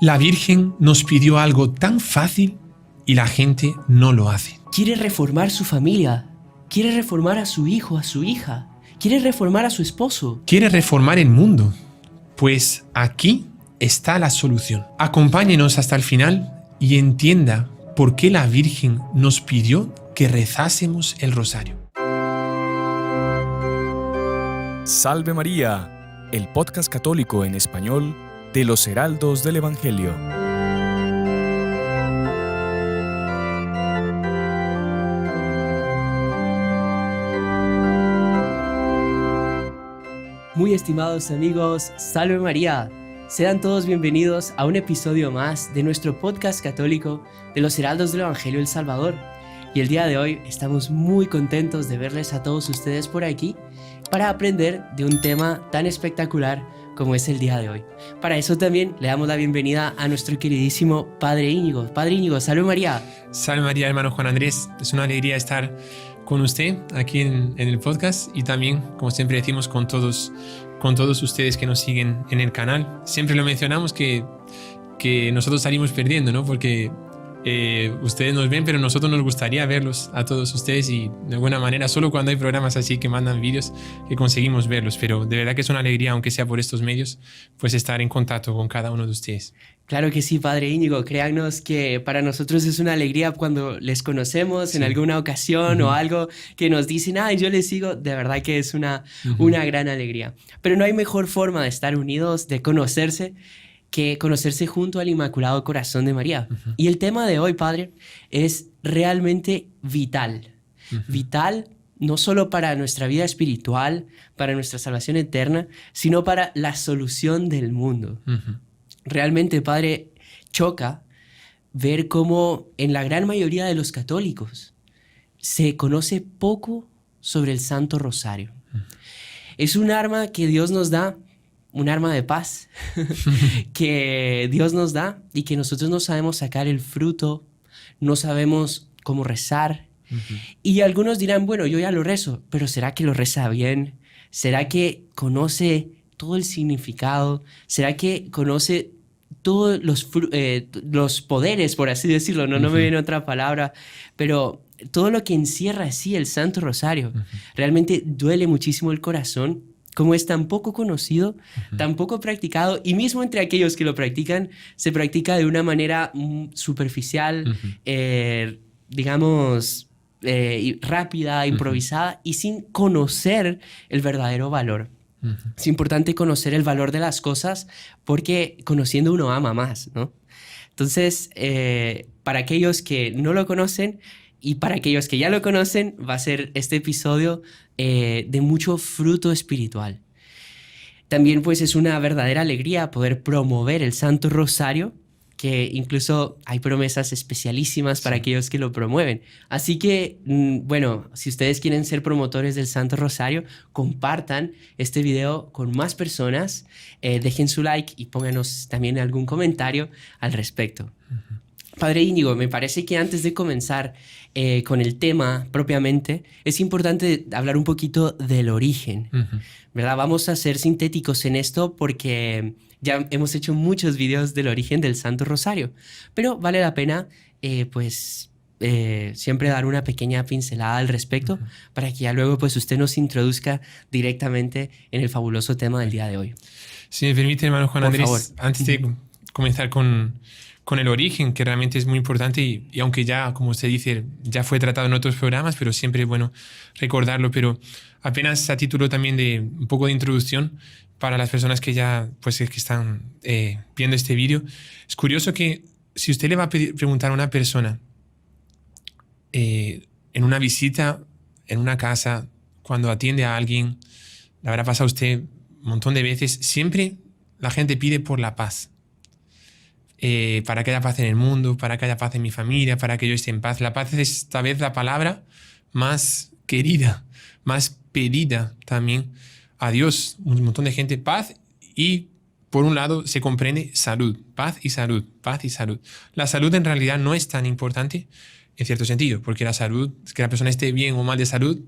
La Virgen nos pidió algo tan fácil y la gente no lo hace. Quiere reformar su familia, quiere reformar a su hijo, a su hija, quiere reformar a su esposo. Quiere reformar el mundo. Pues aquí está la solución. Acompáñenos hasta el final y entienda por qué la Virgen nos pidió que rezásemos el rosario. Salve María, el podcast católico en español de los Heraldos del Evangelio. Muy estimados amigos, Salve María. Sean todos bienvenidos a un episodio más de nuestro podcast católico de los Heraldos del Evangelio El Salvador. Y el día de hoy estamos muy contentos de verles a todos ustedes por aquí para aprender de un tema tan espectacular como es el día de hoy. Para eso también le damos la bienvenida a nuestro queridísimo Padre Íñigo. Padre Íñigo, Salve María. Salve María, hermano Juan Andrés. Es una alegría estar con usted aquí en el podcast y también, como siempre decimos, con todos ustedes que nos siguen en el canal. Siempre lo mencionamos que nosotros salimos perdiendo, ¿no? Porque ustedes nos ven, pero nosotros nos gustaría verlos a todos ustedes y de alguna manera solo cuando hay programas así que mandan vídeos que conseguimos verlos, pero de verdad que es una alegría, aunque sea por estos medios, pues estar en contacto con cada uno de ustedes. Claro que sí, Padre Íñigo, créannos que para nosotros es una alegría cuando les conocemos en alguna ocasión o algo que nos dicen, yo les sigo, de verdad que es una gran alegría. Pero no hay mejor forma de estar unidos, de conocerse, que conocerse junto al Inmaculado Corazón de María. Y el tema de hoy, Padre, es realmente vital. Vital no solo para nuestra vida espiritual, para nuestra salvación eterna, sino para la solución del mundo. Realmente, Padre, choca ver cómo en la gran mayoría de los católicos se conoce poco sobre el Santo Rosario. Es un arma que Dios nos da, un arma de paz que Dios nos da y que nosotros no sabemos sacar el fruto, no sabemos cómo rezar. Y algunos dirán, bueno, yo ya lo rezo, pero ¿será que lo reza bien? ¿Será que conoce todo el significado? ¿Será que conoce todos los poderes, por así decirlo? No me viene otra palabra, pero todo lo que encierra así el Santo Rosario. Realmente duele muchísimo el corazón. Como es tan poco conocido, tan poco practicado, y mismo entre aquellos que lo practican, se practica de una manera superficial, digamos, rápida, improvisada, y sin conocer el verdadero valor. Es importante conocer el valor de las cosas porque conociendo uno ama más, ¿no? Entonces, para aquellos que no lo conocen, y para aquellos que ya lo conocen, va a ser este episodio de mucho fruto espiritual. También pues es una verdadera alegría poder promover el Santo Rosario, que incluso hay promesas especialísimas para aquellos que lo promueven. Así que, bueno, si ustedes quieren ser promotores del Santo Rosario, compartan este video con más personas, dejen su like y pónganos también algún comentario al respecto. Padre Íñigo, me parece que antes de comenzar con el tema propiamente, es importante hablar un poquito del origen, ¿verdad? Vamos a ser sintéticos en esto porque ya hemos hecho muchos videos del origen del Santo Rosario, pero vale la pena, siempre dar una pequeña pincelada al respecto para que ya luego pues usted nos introduzca directamente en el fabuloso tema del día de hoy. Si me permite, hermano Juan Andrés, favor. Antes de comenzar con el origen, que realmente es muy importante y aunque ya, como usted dice, ya fue tratado en otros programas, pero siempre es bueno recordarlo, pero apenas a título también de un poco de introducción para las personas que ya pues que están viendo este vídeo. Es curioso que si usted le va a preguntar a una persona en una visita, en una casa, cuando atiende a alguien, le habrá pasado a usted un montón de veces, siempre la gente pide por la paz. Para que haya paz en el mundo, para que haya paz en mi familia, para que yo esté en paz. La paz es esta vez la palabra más querida, más pedida también a Dios. Un montón de gente, paz, y por un lado se comprende salud, paz y salud, paz y salud. La salud en realidad no es tan importante en cierto sentido, porque la salud, que la persona esté bien o mal de salud,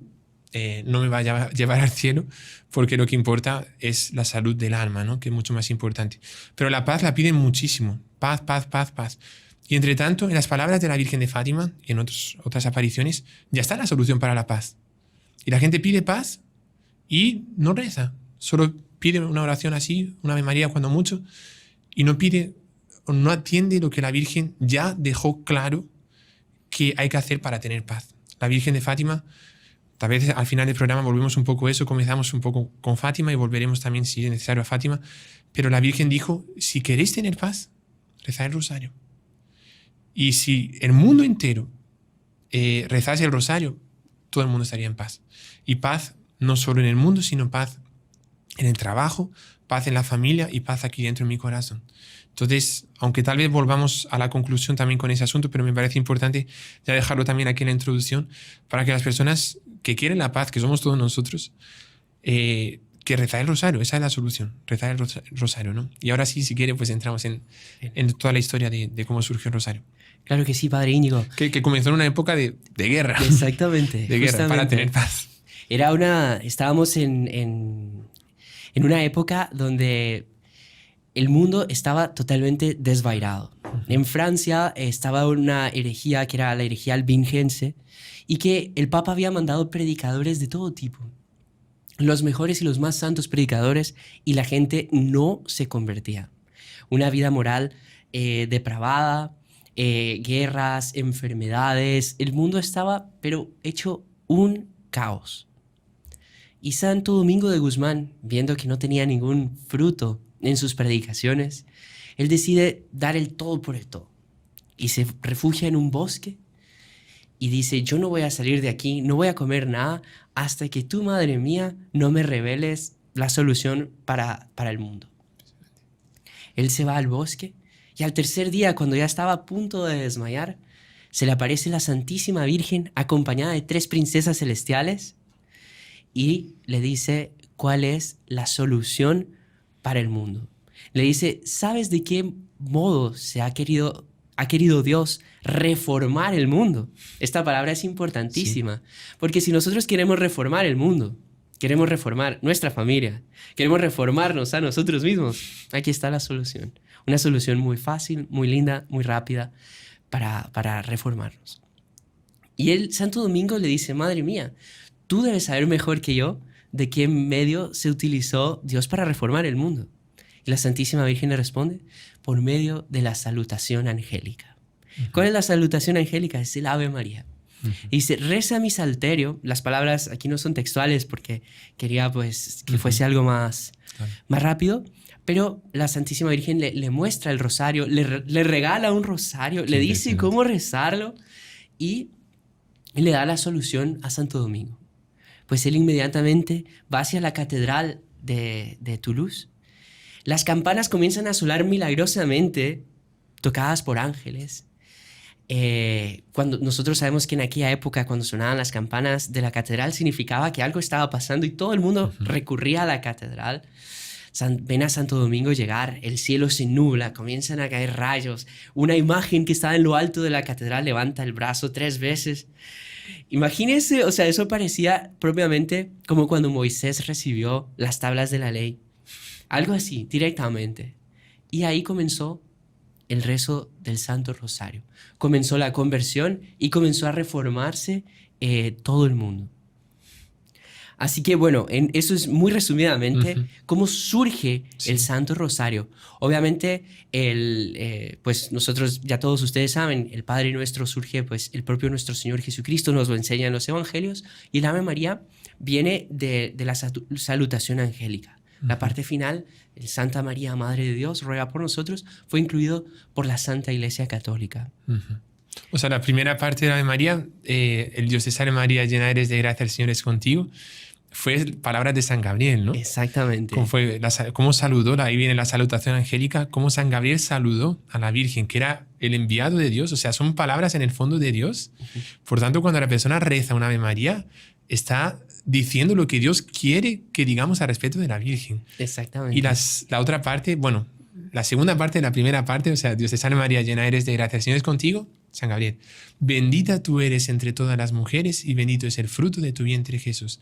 no me va a llevar al cielo, porque lo que importa es la salud del alma, ¿no? Que es mucho más importante. Pero la paz la piden muchísimo. paz, paz, paz, paz. Y entre tanto, en las palabras de la Virgen de Fátima y en otras apariciones, ya está la solución para la paz. Y la gente pide paz y no reza. Solo pide una oración así, una Ave María cuando mucho, y no pide o no atiende lo que la Virgen ya dejó claro que hay que hacer para tener paz. La Virgen de Fátima, tal vez al final del programa volvemos un poco a eso, comenzamos un poco con Fátima y volveremos también si es necesario a Fátima, pero la Virgen dijo, si queréis tener paz, rezad el rosario. Y si el mundo entero rezase el rosario, todo el mundo estaría en paz. Y paz no solo en el mundo, sino paz en el trabajo, paz en la familia y paz aquí dentro en mi corazón. Entonces, aunque tal vez volvamos a la conclusión también con ese asunto, pero me parece importante ya dejarlo también aquí en la introducción para que las personas que quieren la paz, que somos todos nosotros, que rezar el rosario, esa es la solución, rezar el rosario, ¿no? Y ahora sí, si quiere, pues entramos en toda la historia de cómo surgió el rosario. Claro que sí, Padre Íñigo. Que comenzó en una época de guerra. Exactamente. De guerra, para tener paz. Estábamos en una época donde el mundo estaba totalmente desvairado. En Francia estaba una herejía que era la herejía albingense y que el Papa había mandado predicadores de todo tipo. Los mejores y los más santos predicadores, y la gente no se convertía. Una vida moral depravada, guerras, enfermedades. El mundo estaba, pero hecho un caos. Y Santo Domingo de Guzmán, viendo que no tenía ningún fruto en sus predicaciones, él decide dar el todo por el todo. Y se refugia en un bosque y dice, yo no voy a salir de aquí, no voy a comer nada hasta que tú, Madre mía, no me reveles la solución para el mundo. Él se va al bosque y al tercer día, cuando ya estaba a punto de desmayar, se le aparece la Santísima Virgen acompañada de 3 princesas celestiales y le dice cuál es la solución para el mundo. Le dice, ¿sabes de qué modo ha querido Dios reformar el mundo? Esta palabra es importantísima, porque si nosotros queremos reformar el mundo, queremos reformar nuestra familia, queremos reformarnos a nosotros mismos, aquí está la solución. Una solución muy fácil, muy linda, muy rápida para reformarnos. Y el Santo Domingo le dice, Madre mía, tú debes saber mejor que yo de qué medio se utilizó Dios para reformar el mundo. Y la Santísima Virgen le responde, por medio de la salutación angélica. ¿Cuál es la salutación angélica? Es el Ave María. Y dice, reza mi salterio. Las palabras aquí no son textuales porque quería pues que fuese algo más rápido, pero la Santísima Virgen le muestra el rosario, le regala un rosario, le dice cómo rezarlo y le da la solución a Santo Domingo. Pues él inmediatamente va hacia la catedral de Toulouse. Las campanas comienzan a sonar milagrosamente, tocadas por ángeles. Cuando nosotros sabemos que en aquella época, cuando sonaban las campanas de la catedral, significaba que algo estaba pasando y todo el mundo recurría a la catedral. Ven a Santo Domingo llegar, el cielo se nubla, comienzan a caer rayos. Una imagen que estaba en lo alto de la catedral levanta el brazo 3 veces. Imagínense, o sea, eso parecía propiamente como cuando Moisés recibió las tablas de la ley. Algo así, directamente. Y ahí comenzó el rezo del Santo Rosario. Comenzó la conversión y comenzó a reformarse todo el mundo. Así que bueno, eso es muy resumidamente cómo surge el Santo Rosario. Obviamente, pues nosotros, ya todos ustedes saben, el Padre Nuestro surge, pues el propio nuestro Señor Jesucristo nos lo enseña en los Evangelios, y el Ave María viene de la salutación angélica. La parte final, el Santa María, Madre de Dios, ruega por nosotros, fue incluido por la Santa Iglesia Católica. O sea, la primera parte de la Ave María, el Dios te salve María, llena eres de gracia, el Señor es contigo, fue palabras de San Gabriel, ¿no? Exactamente. Cómo saludó, ahí viene la salutación angélica, cómo San Gabriel saludó a la Virgen, que era el enviado de Dios, o sea, son palabras en el fondo de Dios. Por tanto, cuando la persona reza una Ave María, está diciendo lo que Dios quiere que digamos al respecto de la Virgen. Exactamente. Y la otra parte, bueno, la segunda parte de la primera parte, o sea, Dios te salve María, llena eres de gracia, el Señor es contigo, San Gabriel. Bendita tú eres entre todas las mujeres y bendito es el fruto de tu vientre, Jesús.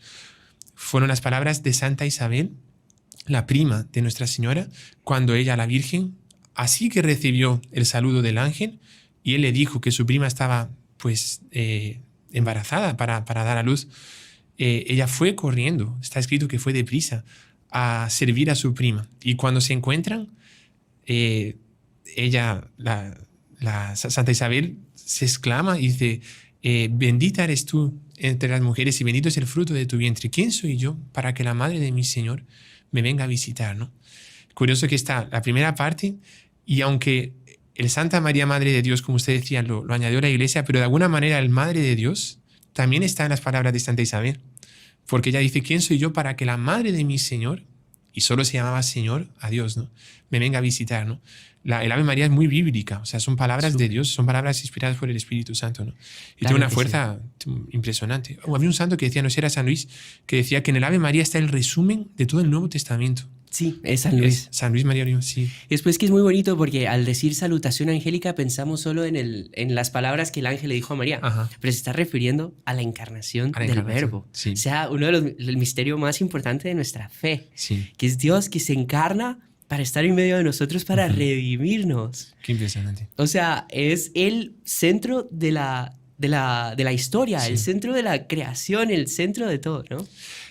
Fueron las palabras de Santa Isabel, la prima de Nuestra Señora, cuando ella, la Virgen, Así que recibió el saludo del ángel y él le dijo que su prima estaba pues embarazada para dar a luz. Ella fue corriendo, está escrito que fue deprisa, a servir a su prima. Y cuando se encuentran, ella, la Santa Isabel, se exclama y dice, bendita eres tú entre las mujeres y bendito es el fruto de tu vientre. ¿Quién soy yo para que la madre de mi Señor me venga a visitar? ¿No? Curioso que está la primera parte, y aunque el Santa María, Madre de Dios, como usted decía, lo añadió la Iglesia, pero de alguna manera el Madre de Dios también está en las palabras de Santa Isabel, porque ella dice, ¿quién soy yo para que la madre de mi Señor, y solo se llamaba Señor a Dios, ¿no?, me venga a visitar? ¿No? El Ave María es muy bíblica, o sea, son palabras de Dios, son palabras inspiradas por el Espíritu Santo, ¿no? Y tiene una fuerza impresionante. Había un santo que decía, no sé, era San Luis, que decía que en el Ave María está el resumen de todo el Nuevo Testamento. Sí, es San Luis. San Luis María, sí. Y después que es muy bonito porque al decir salutación angélica pensamos solo en las palabras que el ángel le dijo a María, Ajá. pero se está refiriendo a la encarnación del Verbo. Sí. O sea, uno de el misterio más importante de nuestra fe, Sí. que es Dios que se encarna para estar en medio de nosotros, para redimirnos. Qué impresionante. O sea, es el centro de la historia, Sí. el centro de la creación, el centro de todo, ¿no?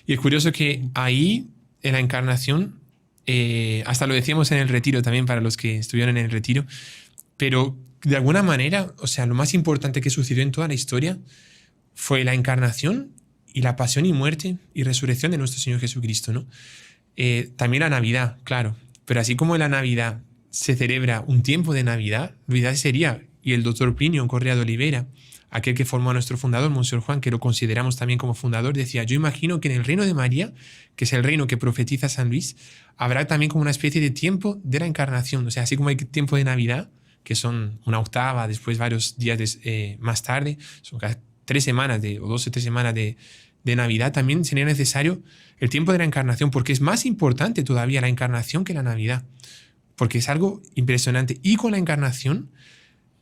Y es curioso que ahí, en la encarnación, hasta lo decíamos en el retiro también para los que estuvieron en el retiro, pero de alguna manera, o sea, lo más importante que sucedió en toda la historia fue la encarnación y la pasión y muerte y resurrección de nuestro Señor Jesucristo, ¿no? También la Navidad, claro, pero así como en la Navidad se celebra un tiempo de Navidad, Navidad sería, y el doctor Plinio Correa de Oliveira, aquel que formó a nuestro fundador, Monseñor Juan, que lo consideramos también como fundador, decía, yo imagino que en el reino de María, que es el reino que profetiza San Luis, habrá también como una especie de tiempo de la encarnación. O sea, así como hay tiempo de Navidad, que son una octava, después varios días más tarde, son casi 3 semanas o 2 o 3 semanas de Navidad, también sería necesario el tiempo de la encarnación, porque es más importante todavía la encarnación que la Navidad, porque es algo impresionante. Y con la encarnación,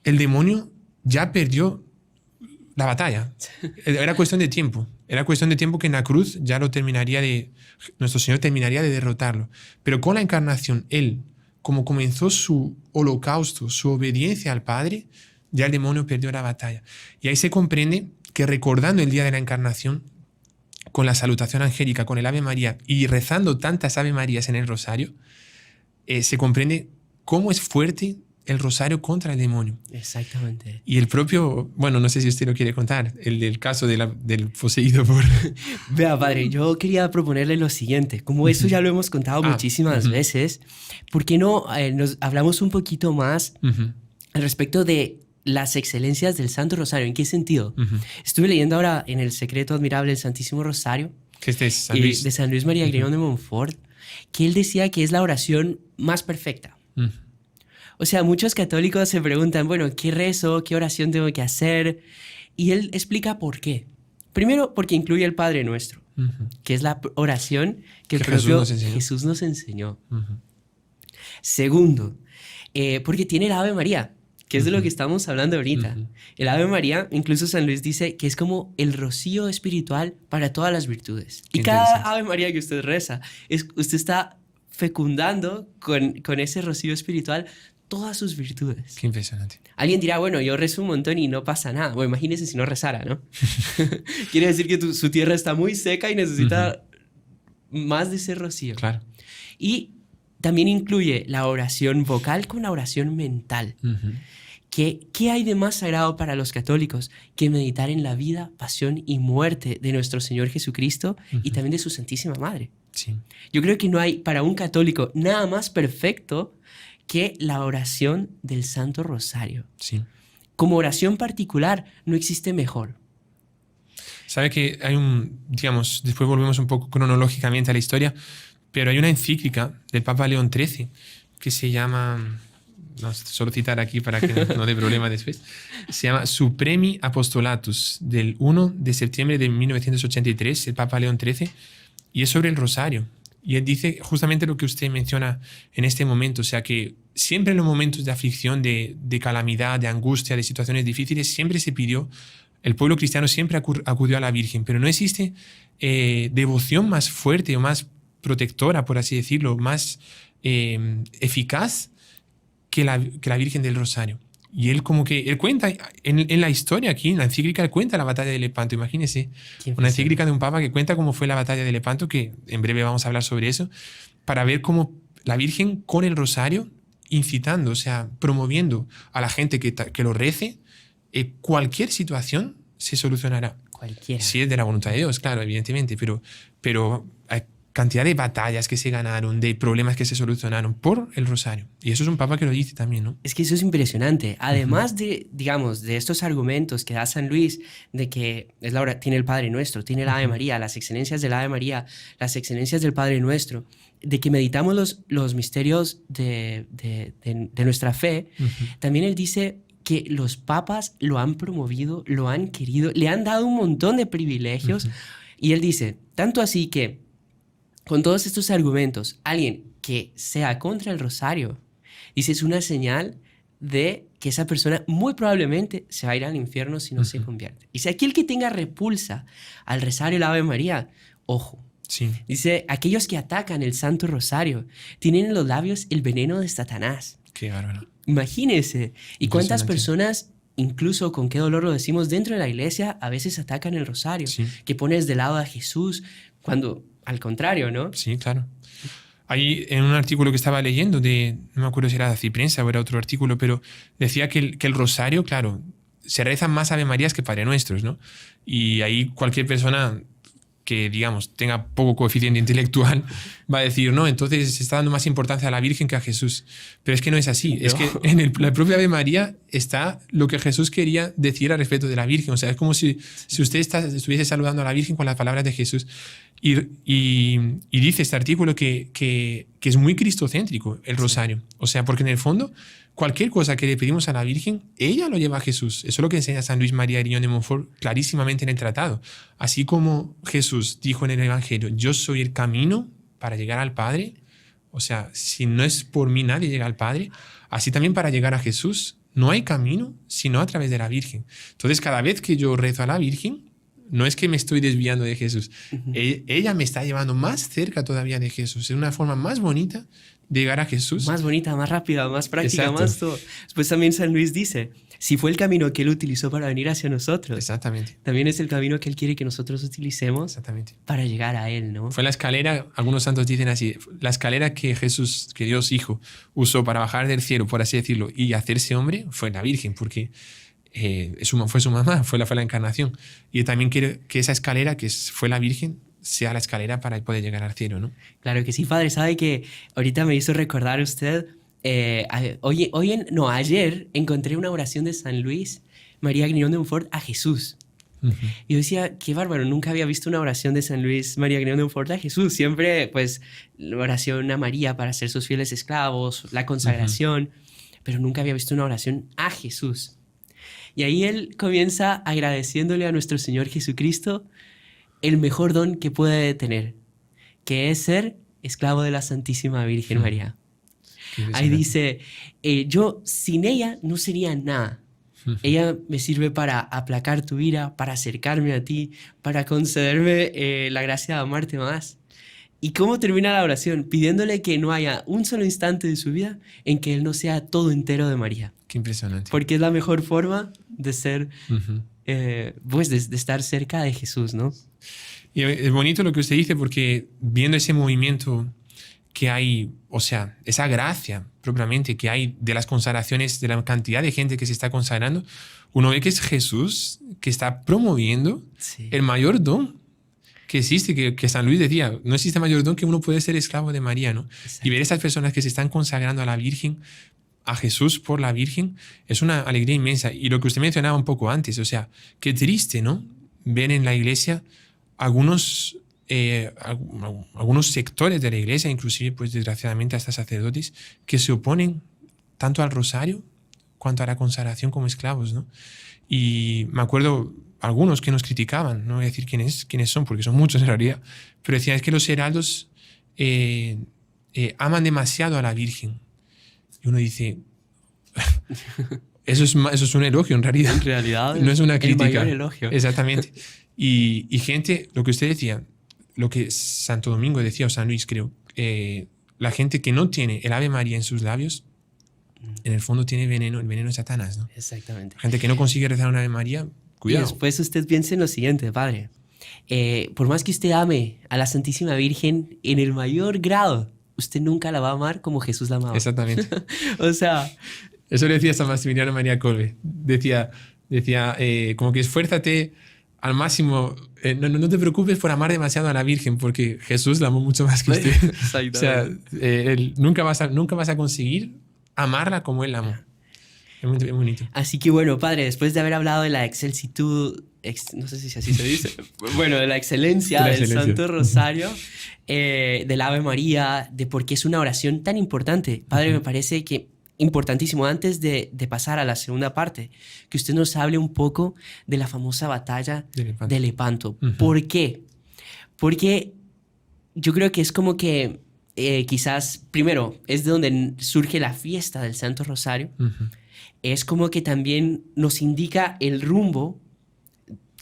el demonio ya perdió la batalla. Era cuestión de tiempo. Era cuestión de tiempo que en la cruz ya nuestro Señor terminaría de derrotarlo. Pero con la encarnación, Él, como comenzó su holocausto, su obediencia al Padre, ya el demonio perdió la batalla. Y ahí se comprende que recordando el día de la encarnación, con la salutación angélica, con el Ave María y rezando tantas Ave Marías en el rosario, se comprende cómo es fuerte el rosario contra el demonio. Exactamente. Y el propio, bueno, no sé si usted lo quiere contar, el del caso del poseído por... Vea, padre, yo quería proponerle lo siguiente. Como eso ya lo hemos contado muchísimas veces, ¿por qué no nos hablamos un poquito más al respecto de las excelencias del Santo Rosario? ¿En qué sentido? Estuve leyendo ahora en El secreto admirable del Santísimo Rosario, que este es San Luis. de San Luis María Griñón de Montfort, que él decía que es la oración más perfecta. O sea, muchos católicos se preguntan, bueno, ¿qué rezo? ¿Qué oración tengo que hacer? Y él explica por qué. Primero, porque incluye el Padre Nuestro, que es la oración que el propio Jesús nos enseñó. Segundo, porque tiene el Ave María, que es de lo que estamos hablando ahorita. El Ave María, incluso San Luis dice que es como el rocío espiritual para todas las virtudes. Y cada Ave María que usted reza, usted está fecundando con ese rocío espiritual todas sus virtudes. Qué impresionante. Alguien dirá, bueno, yo rezo un montón y no pasa nada. Bueno, imagínese si no rezara, ¿no? Quiere decir que su tierra está muy seca y necesita más de ese rocío. Claro. Y también incluye la oración vocal con la oración mental. ¿Qué hay de más sagrado para los católicos que meditar en la vida, pasión y muerte de nuestro Señor Jesucristo y también de su Santísima Madre? Sí. Yo creo que no hay para un católico nada más perfecto que la oración del Santo Rosario. Sí. Como oración particular no existe mejor. Sabe que hay digamos, después volvemos un poco cronológicamente a la historia, pero hay una encíclica del Papa León XIII que se llama, no, solo citar aquí para que no dé problema después, se llama Supremi Apostolatus, del 1 de septiembre de 1983, el Papa León XIII, y es sobre el rosario. Y él dice justamente lo que usted menciona en este momento, o sea que siempre en los momentos de aflicción, de calamidad, de angustia, de situaciones difíciles, siempre se pidió, el pueblo cristiano siempre acudió a la Virgen, pero no existe devoción más fuerte o más protectora, por así decirlo, más eficaz que la Virgen del Rosario. Y él como que, él cuenta, en la historia aquí, en la encíclica, él cuenta la batalla de Lepanto, imagínense. Una encíclica de un papa que cuenta cómo fue la batalla de Lepanto, que en breve vamos a hablar sobre eso, para ver cómo la Virgen con el Rosario, incitando, o sea, promoviendo a la gente que lo rece, cualquier situación se solucionará. Cualquiera. Si es de la voluntad de Dios, claro, evidentemente, pero hay cantidad de batallas que se ganaron, de problemas que se solucionaron por el Rosario. Y eso es un papa que lo dice también, ¿no? Es que eso es impresionante. Además de, digamos, de estos argumentos que da San Luis, de que tiene el Padre Nuestro, tiene el Ave María, las excelencias del Ave María, las excelencias del Padre Nuestro, de que meditamos los misterios de nuestra fe, también él dice que los papas lo han promovido, lo han querido, le han dado un montón de privilegios. Y él dice, tanto así que con todos estos argumentos, alguien que sea contra el Rosario, dice, es una señal de que esa persona muy probablemente se va a ir al infierno si no se convierte. Y si aquel que tenga repulsa al Rosario y el Ave María, ojo. Sí. Dice, aquellos que atacan el Santo Rosario tienen en los labios el veneno de Satanás. Qué bárbaro. Imagínense. ¿Y cuántas personas, incluso con qué dolor lo decimos, dentro de la iglesia a veces atacan el Rosario? Sí. Que pones de lado a Jesús cuando, al contrario, ¿no? Sí, claro. Ahí en un artículo que estaba leyendo, no me acuerdo si era de Ciprensa o era otro artículo, pero decía que el Rosario, claro, se rezan más Ave Marías que Padre Nuestros, ¿no? Y ahí cualquier persona que, digamos, tenga poco coeficiente intelectual va a decir, no, entonces se está dando más importancia a la Virgen que a Jesús. Pero es que no es así. No. Es que en la propia Ave María está lo que Jesús quería decir al respecto de la Virgen. O sea, es como si usted estuviese saludando a la Virgen con las palabras de Jesús. Y dice este artículo que es muy cristocéntrico el Rosario. O sea, porque en el fondo, cualquier cosa que le pedimos a la Virgen, ella lo lleva a Jesús. Eso es lo que enseña San Luis María Griñón de Montfort clarísimamente en el tratado. Así como Jesús dijo en el Evangelio, yo soy el camino para llegar al Padre. O sea, si no es por mí nadie llega al Padre. Así también para llegar a Jesús no hay camino sino a través de la Virgen. Entonces, cada vez que yo rezo a la Virgen, no es que me estoy desviando de Jesús. Ella me está llevando más cerca todavía de Jesús. Es una forma más bonita de llegar a Jesús. Más bonita, más rápida, más práctica, Exacto. más todo. Pues también San Luis dice, si fue el camino que Él utilizó para venir hacia nosotros, Exactamente. también es el camino que Él quiere que nosotros utilicemos Exactamente. para llegar a Él, ¿no? Fue la escalera, algunos santos dicen así, la escalera que Dios Hijo, usó para bajar del cielo, por así decirlo, y hacerse hombre, fue la Virgen, porque fue su mamá, fue la encarnación. Y también quiere que esa escalera, que fue la Virgen, sea la escalera para poder llegar al cielo, ¿no? Claro que sí, padre. Sabe que ahorita me hizo recordar usted, ayer encontré una oración de San Luis María Griñón de Montfort a Jesús. Y yo decía, qué bárbaro, nunca había visto una oración de San Luis María Griñón de Montfort a Jesús. Siempre, pues, la oración a María para ser sus fieles esclavos, la consagración, pero nunca había visto una oración a Jesús. Y ahí él comienza agradeciéndole a nuestro Señor Jesucristo el mejor don que puede tener, que es ser esclavo de la Santísima Virgen María. Ahí dice, yo sin ella no sería nada. Ella me sirve para aplacar tu ira, para acercarme a ti, para concederme la gracia de amarte más. ¿Y cómo termina la oración? Pidiéndole que no haya un solo instante de su vida en que él no sea todo entero de María. Qué impresionante. Porque es la mejor forma de ser, pues de estar cerca de Jesús, ¿no? Y es bonito lo que usted dice, porque viendo ese movimiento que hay, o sea, esa gracia propiamente que hay de las consagraciones, de la cantidad de gente que se está consagrando, uno ve que es Jesús que está promoviendo el mayor don que existe, que San Luis decía, no existe mayor don que uno puede ser esclavo de María, ¿no? Exacto. Y ver esas personas que se están consagrando a la Virgen, a Jesús por la Virgen, es una alegría inmensa. Y lo que usted mencionaba un poco antes, o sea, qué triste, ¿no? Ver en la iglesia algunos sectores de la iglesia, inclusive, pues desgraciadamente, hasta sacerdotes, que se oponen tanto al rosario cuanto a la consagración como esclavos, ¿no? Y me acuerdo algunos que nos criticaban, no voy a decir quiénes son, porque son muchos en realidad, pero decían es que los heraldos aman demasiado a la Virgen. Y uno dice, eso es un elogio en realidad. En realidad no es una crítica. El mayor elogio. Exactamente. Y gente, lo que usted decía, lo que Santo Domingo decía, o San Luis creo, la gente que no tiene el Ave María en sus labios, en el fondo tiene veneno, el veneno de Satanás, ¿no? Exactamente. Gente que no consigue rezar una Ave María, cuidado. Y después usted piense en lo siguiente, padre. Por más que usted ame a la Santísima Virgen en el mayor grado, usted nunca la va a amar como Jesús la amaba. Exactamente. O sea, Eso le decía San Maximiliano María Kolbe. Decía como que esfuérzate al máximo. No te preocupes por amar demasiado a la Virgen, porque Jesús la amó mucho más que usted. O sea, nunca vas a conseguir amarla como Él la amó. Es muy bonito. así que bueno, padre, después de haber hablado de la excelsitud, no sé si así se dice, bueno, de la excelencia del Santo Rosario, del Ave María, de por qué es una oración tan importante. Padre, me parece que importantísimo, antes de pasar a la segunda parte, que usted nos hable un poco de la famosa batalla de Lepanto. ¿Por qué? Porque yo creo que es como que quizás, primero, es de donde surge la fiesta del Santo Rosario. Es como que también nos indica el rumbo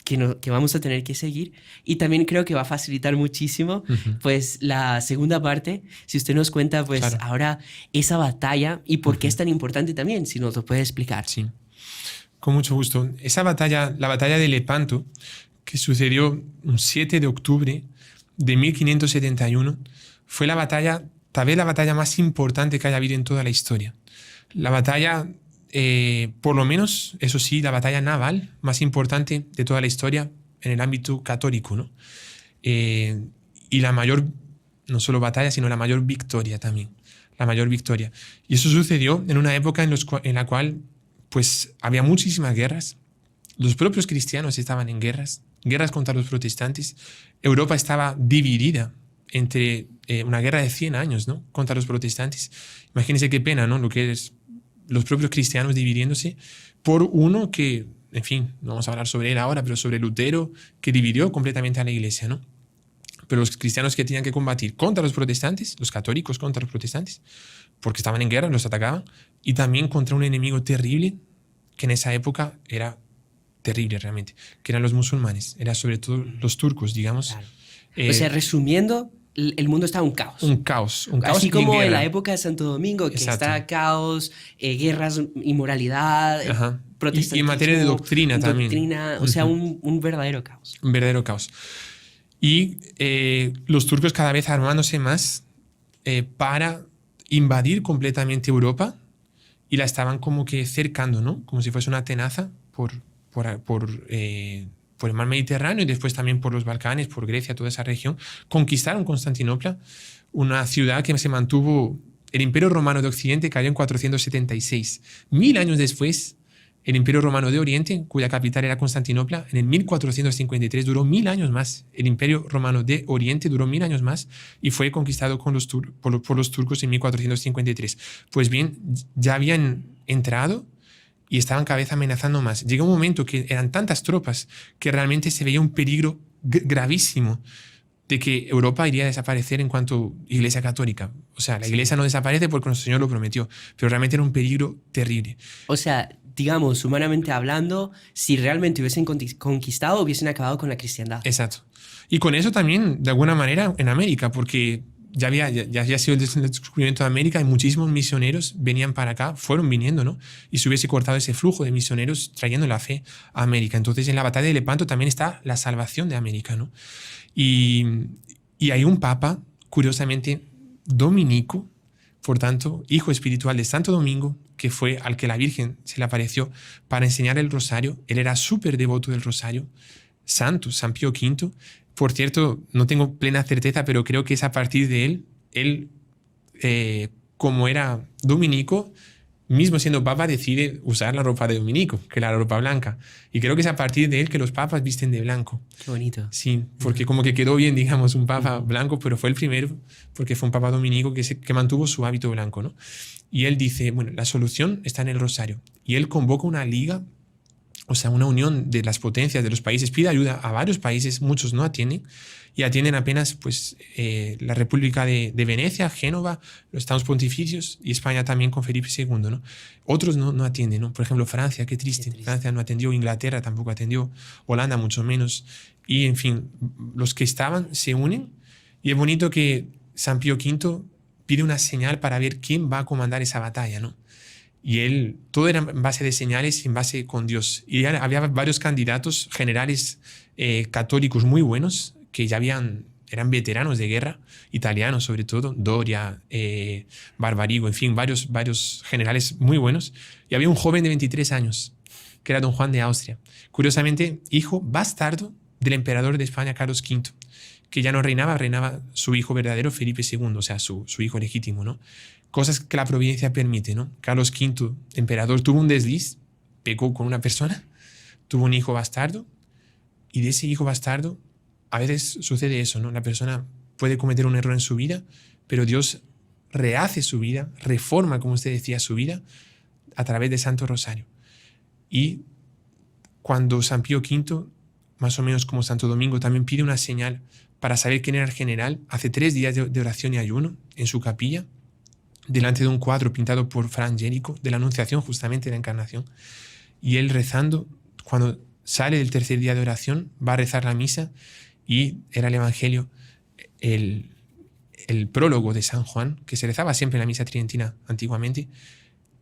que vamos a tener que seguir, y también creo que va a facilitar muchísimo pues la segunda parte, si usted nos cuenta pues claro, ahora esa batalla y por qué es tan importante también, si nos lo puede explicar. Sí, con mucho gusto. Esa batalla, la batalla de Lepanto, que sucedió un 7 de octubre de 1571, fue la batalla, tal vez la batalla más importante que haya habido en toda la historia. La batalla, por lo menos, eso sí, la batalla naval más importante de toda la historia en el ámbito católico, ¿no? Y la mayor, no solo batalla, sino la mayor victoria también. La mayor victoria. Y eso sucedió en una época en la cual pues, había muchísimas guerras. Los propios cristianos estaban en guerras contra los protestantes. Europa estaba dividida entre una guerra de 100 años, ¿no? Contra los protestantes. Imagínense qué pena, ¿no? Lo que es los propios cristianos dividiéndose por uno que, en fin, no vamos a hablar sobre él ahora, pero sobre Lutero, que dividió completamente a la iglesia, ¿no? Pero los cristianos que tenían que combatir contra los protestantes, los católicos contra los protestantes, porque estaban en guerra, los atacaban, y también contra un enemigo terrible, que en esa época era terrible realmente, que eran los musulmanes, era sobre todo los turcos, digamos. Claro. O sea, resumiendo, el mundo está un caos. Un caos. Así como en la época de Santo Domingo, que Exacto, está caos, guerras, inmoralidad, protestantismo. Y en materia de doctrina también. O sea, un verdadero caos. Un verdadero caos. Y los turcos cada vez armándose más para invadir completamente Europa, y la estaban como que cercando, ¿no? Como si fuese una tenaza por el mar Mediterráneo y después también por los Balcanes, por Grecia, toda esa región. Conquistaron Constantinopla, una ciudad que se mantuvo. El Imperio Romano de Occidente cayó en 476. 1000 años después, el Imperio Romano de Oriente, cuya capital era Constantinopla, en el 1453 duró 1000 años más. El Imperio Romano de Oriente duró 1000 años más y fue conquistado por los turcos en 1453. Pues bien, ya habían entrado y estaban cada vez amenazando más. Llegó un momento que eran tantas tropas que realmente se veía un peligro gravísimo de que Europa iría a desaparecer en cuanto a Iglesia Católica. O sea, la Iglesia no desaparece porque nuestro Señor lo prometió, pero realmente era un peligro terrible. O sea, digamos, humanamente hablando, si realmente hubiesen conquistado, hubiesen acabado con la cristiandad. Exacto. Y con eso también, de alguna manera, en América, porque ya había sido el descubrimiento de América y muchísimos misioneros venían para acá, fueron viniendo, ¿no? Y se hubiese cortado ese flujo de misioneros trayendo la fe a América. Entonces, en la batalla de Lepanto también está la salvación de América, ¿no? Y hay un papa, curiosamente, dominico, por tanto, hijo espiritual de Santo Domingo, que fue al que la Virgen se le apareció para enseñar el rosario. Él era súper devoto del rosario, santo, San Pío V. Por cierto, no tengo plena certeza, pero creo que es a partir de él, como era dominico, mismo siendo papa, decide usar la ropa de dominico, que era la ropa blanca. Y creo que es a partir de él que los papas visten de blanco. Qué bonito. Sí, porque como que quedó bien, digamos, un papa blanco, pero fue el primero, porque fue un papa dominico que mantuvo su hábito blanco, ¿no? Y él dice, bueno, la solución está en el rosario. Y él convoca una liga, o sea, una unión de las potencias de los países, pide ayuda a varios países, muchos no atienden, y atienden apenas pues, la República de Venecia, Génova, los Estados Pontificios y España también con Felipe II, ¿no? Otros no atienden, ¿no? Por ejemplo, Francia, qué triste. Francia no atendió, Inglaterra tampoco atendió, Holanda mucho menos. Y, en fin, los que estaban se unen, y es bonito que San Pío V pide una señal para ver quién va a comandar esa batalla, ¿no? Y él, todo era en base de señales y en base con Dios. Y había varios candidatos generales católicos muy buenos que ya eran veteranos de guerra, italianos sobre todo, Doria, Barbarigo, en fin, varios generales muy buenos. Y había un joven de 23 años, que era don Juan de Austria. Curiosamente, hijo bastardo del emperador de España, Carlos V, que ya no reinaba su hijo verdadero, Felipe II, o sea, su hijo legítimo, ¿no? Cosas que la providencia permite, ¿no? Carlos V, emperador, tuvo un desliz, pecó con una persona, tuvo un hijo bastardo, y de ese hijo bastardo a veces sucede eso, ¿no? La persona puede cometer un error en su vida, pero Dios rehace su vida, reforma, como usted decía, su vida a través del Santo Rosario. Y cuando San Pío V, más o menos como Santo Domingo, también pide una señal para saber quién era el general, hace 3 días de oración y ayuno en su capilla, delante de un cuadro pintado por Fra Angelico, de la Anunciación, justamente de la Encarnación. Y él rezando, cuando sale del 3er día de oración, va a rezar la misa, y era el Evangelio, el prólogo de San Juan, que se rezaba siempre en la misa tridentina antiguamente,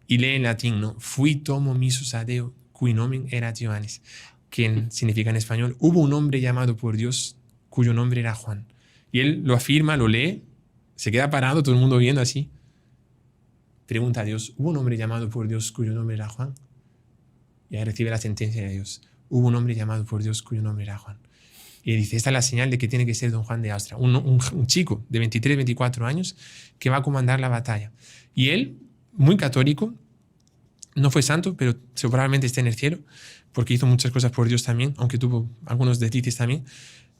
y lee en latín, ¿no? Fui tomo missus ad Deo, cui nomen erat Ioannes, que significa en español, hubo un hombre llamado por Dios, cuyo nombre era Juan. Y él lo afirma, lo lee, se queda parado, todo el mundo viendo así. Pregunta a Dios, ¿hubo un hombre llamado por Dios cuyo nombre era Juan? Y ahí recibe la sentencia de Dios. Hubo un hombre llamado por Dios cuyo nombre era Juan. Y dice, esta es la señal de que tiene que ser don Juan de Austria, un chico de 23, 24 años que va a comandar la batalla. Y él, muy católico, no fue santo, pero seguramente está en el cielo, porque hizo muchas cosas por Dios también, aunque tuvo algunos deslices también.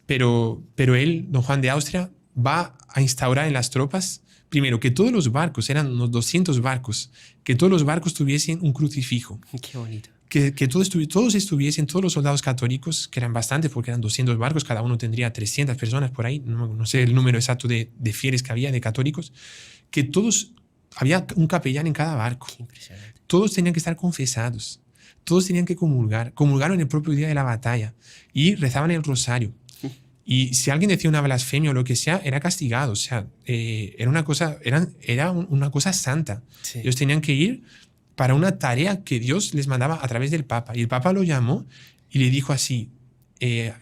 Pero él, don Juan de Austria, va a instaurar en las tropas, primero, que todos los barcos, eran unos 200 barcos, que todos los barcos tuviesen un crucifijo. Qué bonito. Que todos estuviesen, todos los soldados católicos, que eran bastantes porque eran 200 barcos, cada uno tendría 300 personas por ahí, no sé el número exacto de fieles que había, de católicos, que todos, había un capellán en cada barco. Qué impresionante. Todos tenían que estar confesados, todos tenían que comulgaron el propio día de la batalla y rezaban el rosario. Y si alguien decía una blasfemia o lo que sea, era castigado. O sea, era una cosa santa. Sí. Ellos tenían que ir para una tarea que Dios les mandaba a través del Papa. Y el Papa lo llamó y le dijo así,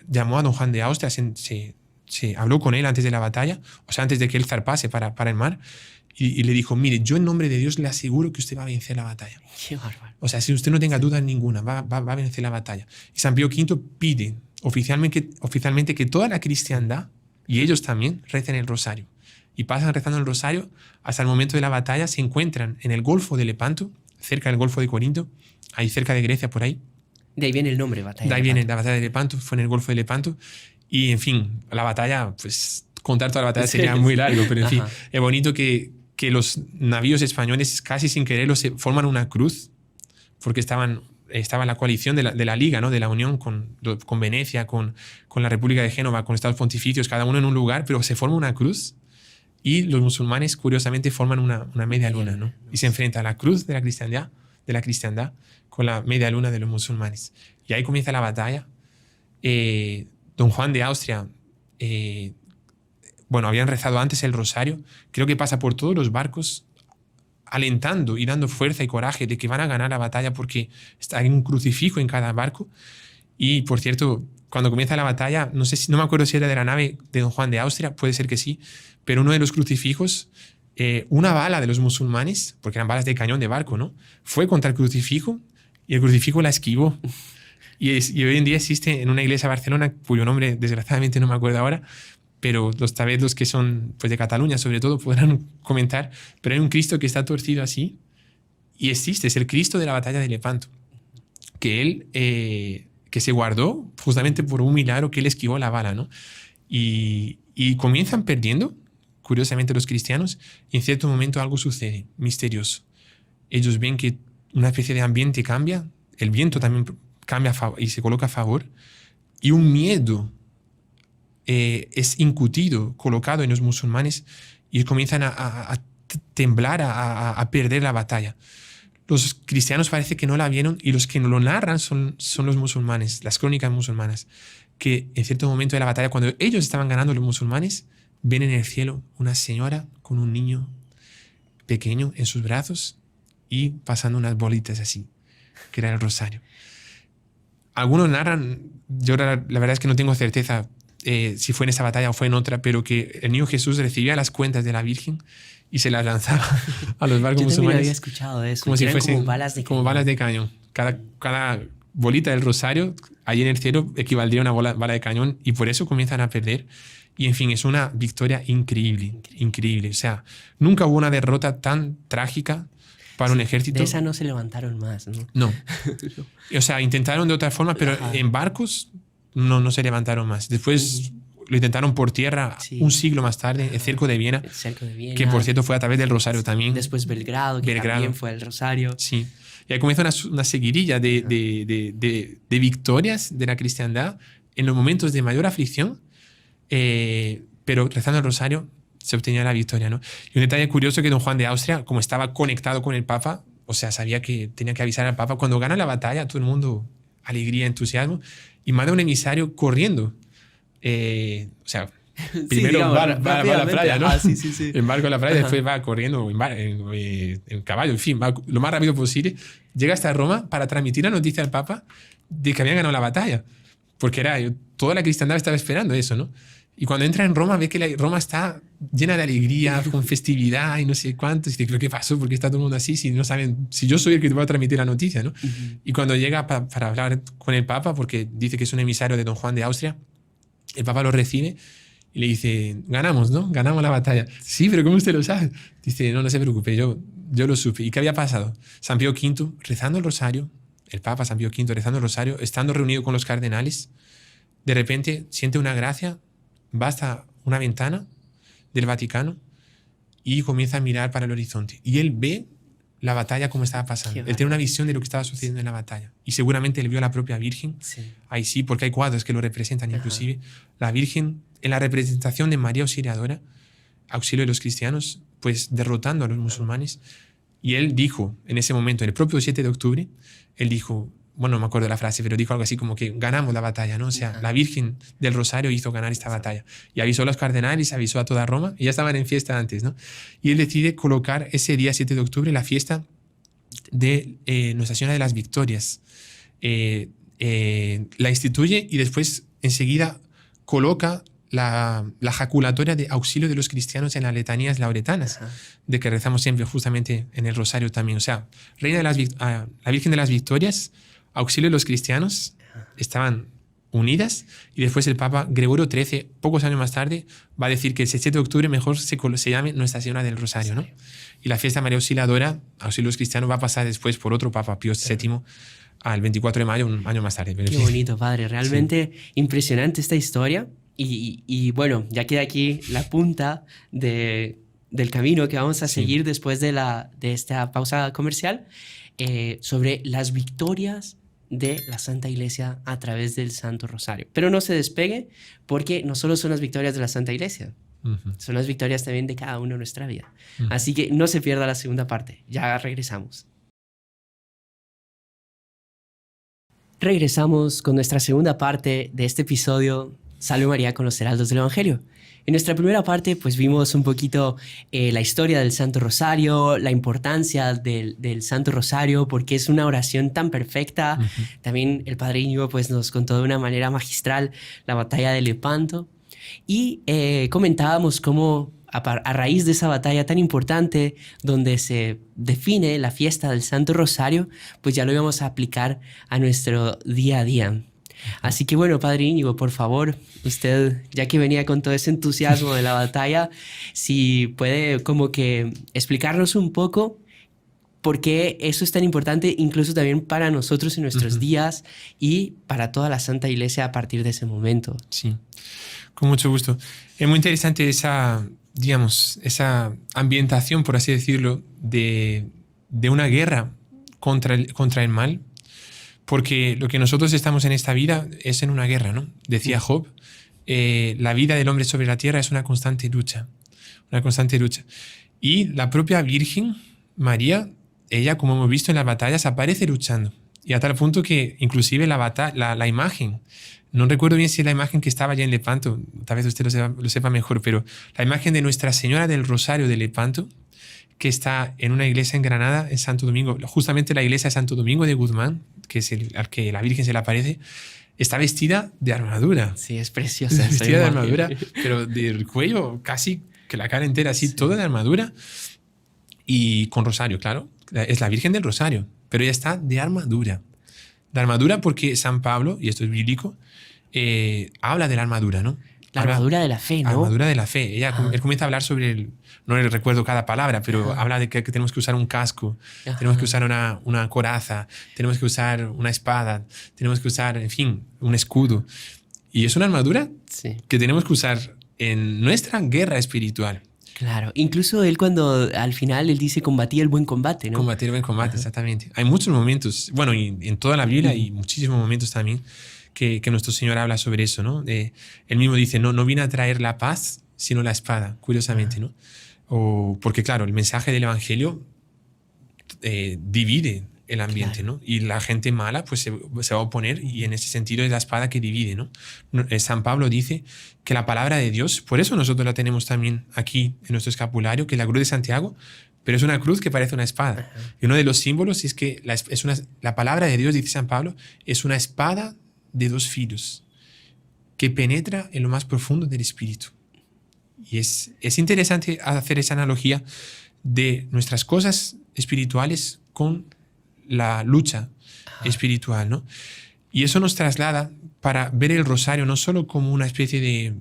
llamó a don Juan de Austria, se habló con él antes de la batalla, o sea, antes de que él zarpase para el mar, y le dijo, mire, yo en nombre de Dios le aseguro que usted va a vencer la batalla. Qué bárbaro. O sea, si usted no tenga duda ninguna, va a vencer la batalla. Y San Pío V pide oficialmente que toda la cristiandad, y ellos también, recen el rosario. Y pasan rezando el rosario hasta el momento de la batalla, se encuentran en el Golfo de Lepanto, cerca del Golfo de Corinto, ahí cerca de Grecia, por ahí. De ahí viene el nombre, batalla. De ahí viene la batalla de Lepanto, fue en el Golfo de Lepanto. Y, en fin, la batalla, pues contar toda la batalla sería muy largo, pero en fin, es bonito que los navíos españoles casi sin quererlo forman una cruz, porque estaba la coalición de la Liga, ¿no? De la Unión con Venecia, con la República de Génova, con Estados Pontificios, cada uno en un lugar, pero se forma una cruz y los musulmanes, curiosamente, forman una media luna, ¿no? Y se enfrenta a la cruz de la cristiandad con la media luna de los musulmanes. Y ahí comienza la batalla. Don Juan de Austria, habían rezado antes el rosario, creo que pasa por todos los barcos, alentando y dando fuerza y coraje de que van a ganar la batalla porque hay un crucifijo en cada barco. Y, por cierto, cuando comienza la batalla, no me acuerdo si era de la nave de don Juan de Austria, puede ser que sí, pero uno de los crucifijos, una bala de los musulmanes, porque eran balas de cañón de barco, ¿no? Fue contra el crucifijo y el crucifijo la esquivó. Y hoy en día existe en una iglesia de Barcelona, cuyo nombre desgraciadamente no me acuerdo ahora, pero tal vez los que son pues, de Cataluña sobre todo podrán comentar, pero hay un Cristo que está torcido así y existe, es el Cristo de la batalla de Lepanto, que él que se guardó justamente por un milagro que él esquivó la bala, ¿no? Y comienzan perdiendo, curiosamente los cristianos, y en cierto momento algo sucede, misterioso. Ellos ven que una especie de ambiente cambia, el viento también cambia y se coloca a favor, y un miedo es incutido, colocado en los musulmanes, y comienzan a temblar, a perder la batalla. Los cristianos parece que no la vieron, y los que lo narran son los musulmanes, las crónicas musulmanas, que en cierto momento de la batalla, cuando ellos estaban ganando los musulmanes, ven en el cielo una señora con un niño pequeño en sus brazos y pasando unas bolitas así, que era el rosario. Algunos narran, yo la verdad es que no tengo certeza si fue en esa batalla o fue en otra, pero que el niño Jesús recibía las cuentas de la Virgen y se las lanzaba a los barcos musulmanes. Yo también había escuchado de eso. Como si fuesen como balas de cañón. Como balas de cañón. Cada bolita del rosario, allí en el cielo, equivaldría a una bala de cañón, y por eso comienzan a perder. Y en fin, es una victoria increíble, increíble. O sea, nunca hubo una derrota tan trágica para un ejército. De esa no se levantaron más, ¿no? No. O sea, intentaron de otra forma, pero en barcos no se levantaron más. Después lo intentaron por tierra un siglo más tarde, el cerco de Viena. El cerco de Viena. Que por cierto fue a través del rosario también. Después Belgrado, que también fue el rosario. Sí. Y ahí comienza una seguidilla de victorias de la cristiandad en los momentos de mayor aflicción, pero rezando el rosario se obtenía la victoria, ¿no? Y un detalle curioso que don Juan de Austria, como estaba conectado con el Papa, o sea, sabía que tenía que avisar al Papa. Cuando gana la batalla, todo el mundo, alegría, entusiasmo, y manda un emisario corriendo. O sea, primero va a la playa, ¿no? Sí. Embarca a la playa, después va corriendo en caballo, en fin, va lo más rápido posible. Llega hasta Roma para transmitir la noticia al Papa de que habían ganado la batalla. Porque toda la cristiandad estaba esperando eso, ¿no? Y cuando entra en Roma, ve que Roma está llena de alegría, con festividad y no sé cuánto. Y dice, ¿pero qué pasó? ¿Por qué está todo el mundo así? Si no saben, si yo soy el que te va a transmitir la noticia, ¿no? Y cuando llega para hablar con el Papa, porque dice que es un emisario de don Juan de Austria, el Papa lo recibe y le dice, ganamos, ¿no? Ganamos la batalla. Sí, pero ¿cómo usted lo sabe? Dice, no se preocupe, yo lo supe. ¿Y qué había pasado? San Pío V rezando el rosario, el Papa San Pío V rezando el rosario, estando reunido con los cardenales, de repente siente una gracia, va hasta una ventana del Vaticano y comienza a mirar para el horizonte. Y él ve la batalla como estaba pasando. Él tiene una visión de lo que estaba sucediendo en la batalla. Y seguramente él vio a la propia Virgen. Sí. Ahí sí, porque hay cuadros que lo representan. Inclusive la Virgen, en la representación de María Auxiliadora, auxilio de los cristianos, pues derrotando a los musulmanes. Y él dijo, en ese momento, en el propio 7 de octubre, él dijo, bueno, no me acuerdo la frase, pero dijo algo así como que ganamos la batalla, ¿no? O sea, la Virgen del Rosario hizo ganar esta batalla. Y avisó a los cardenales, avisó a toda Roma, y ya estaban en fiesta antes, ¿no? Y él decide colocar ese día 7 de octubre la fiesta de Nuestra Señora de las Victorias. La instituye y después enseguida coloca la jaculatoria de auxilio de los cristianos en las letanías lauretanas, de que rezamos siempre justamente en el Rosario también. O sea, la Virgen de las Victorias, auxilio de los cristianos, estaban unidas, y después el Papa Gregorio XIII, pocos años más tarde, va a decir que el 7 de octubre mejor se llame Nuestra Señora del Rosario, ¿no? Y la fiesta María Auxiliadora, auxilio de los cristianos, va a pasar después por otro Papa, Pío VII, al 24 de mayo, un año más tarde. Qué bonito, padre. Realmente impresionante esta historia. Y bueno, ya queda aquí la punta del camino que vamos a seguir después de esta pausa comercial, sobre las victorias de la Santa Iglesia a través del Santo Rosario. Pero no se despegue, porque no solo son las victorias de la Santa Iglesia, son las victorias también de cada uno en nuestra vida. Así que no se pierda la segunda parte. Ya regresamos. Regresamos con nuestra segunda parte de este episodio, Salve María con los Heraldos del Evangelio. En nuestra primera parte, pues vimos un poquito la historia del Santo Rosario, la importancia del Santo Rosario, porque es una oración tan perfecta. También el Padre Íñigo pues, nos contó de una manera magistral la batalla de Lepanto. Y comentábamos cómo a raíz de esa batalla tan importante, donde se define la fiesta del Santo Rosario, pues ya lo íbamos a aplicar a nuestro día a día. Así que bueno, Padre Íñigo, por favor, usted, ya que venía con todo ese entusiasmo de la batalla, si puede como que explicarnos un poco por qué eso es tan importante, incluso también para nosotros en nuestros días y para toda la Santa Iglesia a partir de ese momento. Sí, con mucho gusto. Es muy interesante esa ambientación, por así decirlo, de una guerra contra el mal. Porque lo que nosotros estamos en esta vida es en una guerra, ¿no? Decía Job, la vida del hombre sobre la tierra es una constante lucha. Una constante lucha. Y la propia Virgen María, ella, como hemos visto en las batallas, aparece luchando. Y a tal punto que inclusive la imagen, no recuerdo bien si es la imagen que estaba allá en Lepanto, tal vez usted lo sepa mejor, pero la imagen de Nuestra Señora del Rosario de Lepanto, que está en una iglesia en Granada, en Santo Domingo, justamente la iglesia de Santo Domingo de Guzmán, que es al que la Virgen se le aparece, está vestida de armadura. Sí, es preciosa. Vestida de armadura, pero del cuello casi que la cara entera, así, toda de armadura. Y con rosario, claro. Es la Virgen del Rosario, pero ella está de armadura. De armadura porque San Pablo, y esto es bíblico, habla de la armadura, ¿no? La armadura de la fe, ¿no? Armadura de la fe. Él comienza a hablar sobre no le recuerdo cada palabra, pero habla de que tenemos que usar un casco, tenemos que usar una coraza, tenemos que usar una espada, tenemos que usar, en fin, un escudo. Y es una armadura que tenemos que usar en nuestra guerra espiritual. Claro, incluso él cuando al final él dice combatí el buen combate, ¿no? Combatir el buen combate, exactamente. Hay muchos momentos, bueno, y en toda la Biblia hay muchísimos momentos también que nuestro Señor habla sobre eso, ¿no? Él mismo dice, no vine a traer la paz, sino la espada, curiosamente, ¿no? Porque claro, el mensaje del Evangelio divide el ambiente, claro, ¿no? Y la gente mala pues se va a oponer, y en ese sentido es la espada que divide, ¿no? San Pablo dice que la palabra de Dios, por eso nosotros la tenemos también aquí en nuestro escapulario, que es la cruz de Santiago, pero es una cruz que parece una espada. Y uno de los símbolos es que la palabra de Dios, dice San Pablo, es una espada de dos filos que penetra en lo más profundo del espíritu. Y es interesante hacer esa analogía de nuestras cosas espirituales con la lucha espiritual, ¿no? Y eso nos traslada para ver el rosario no solo como una especie de,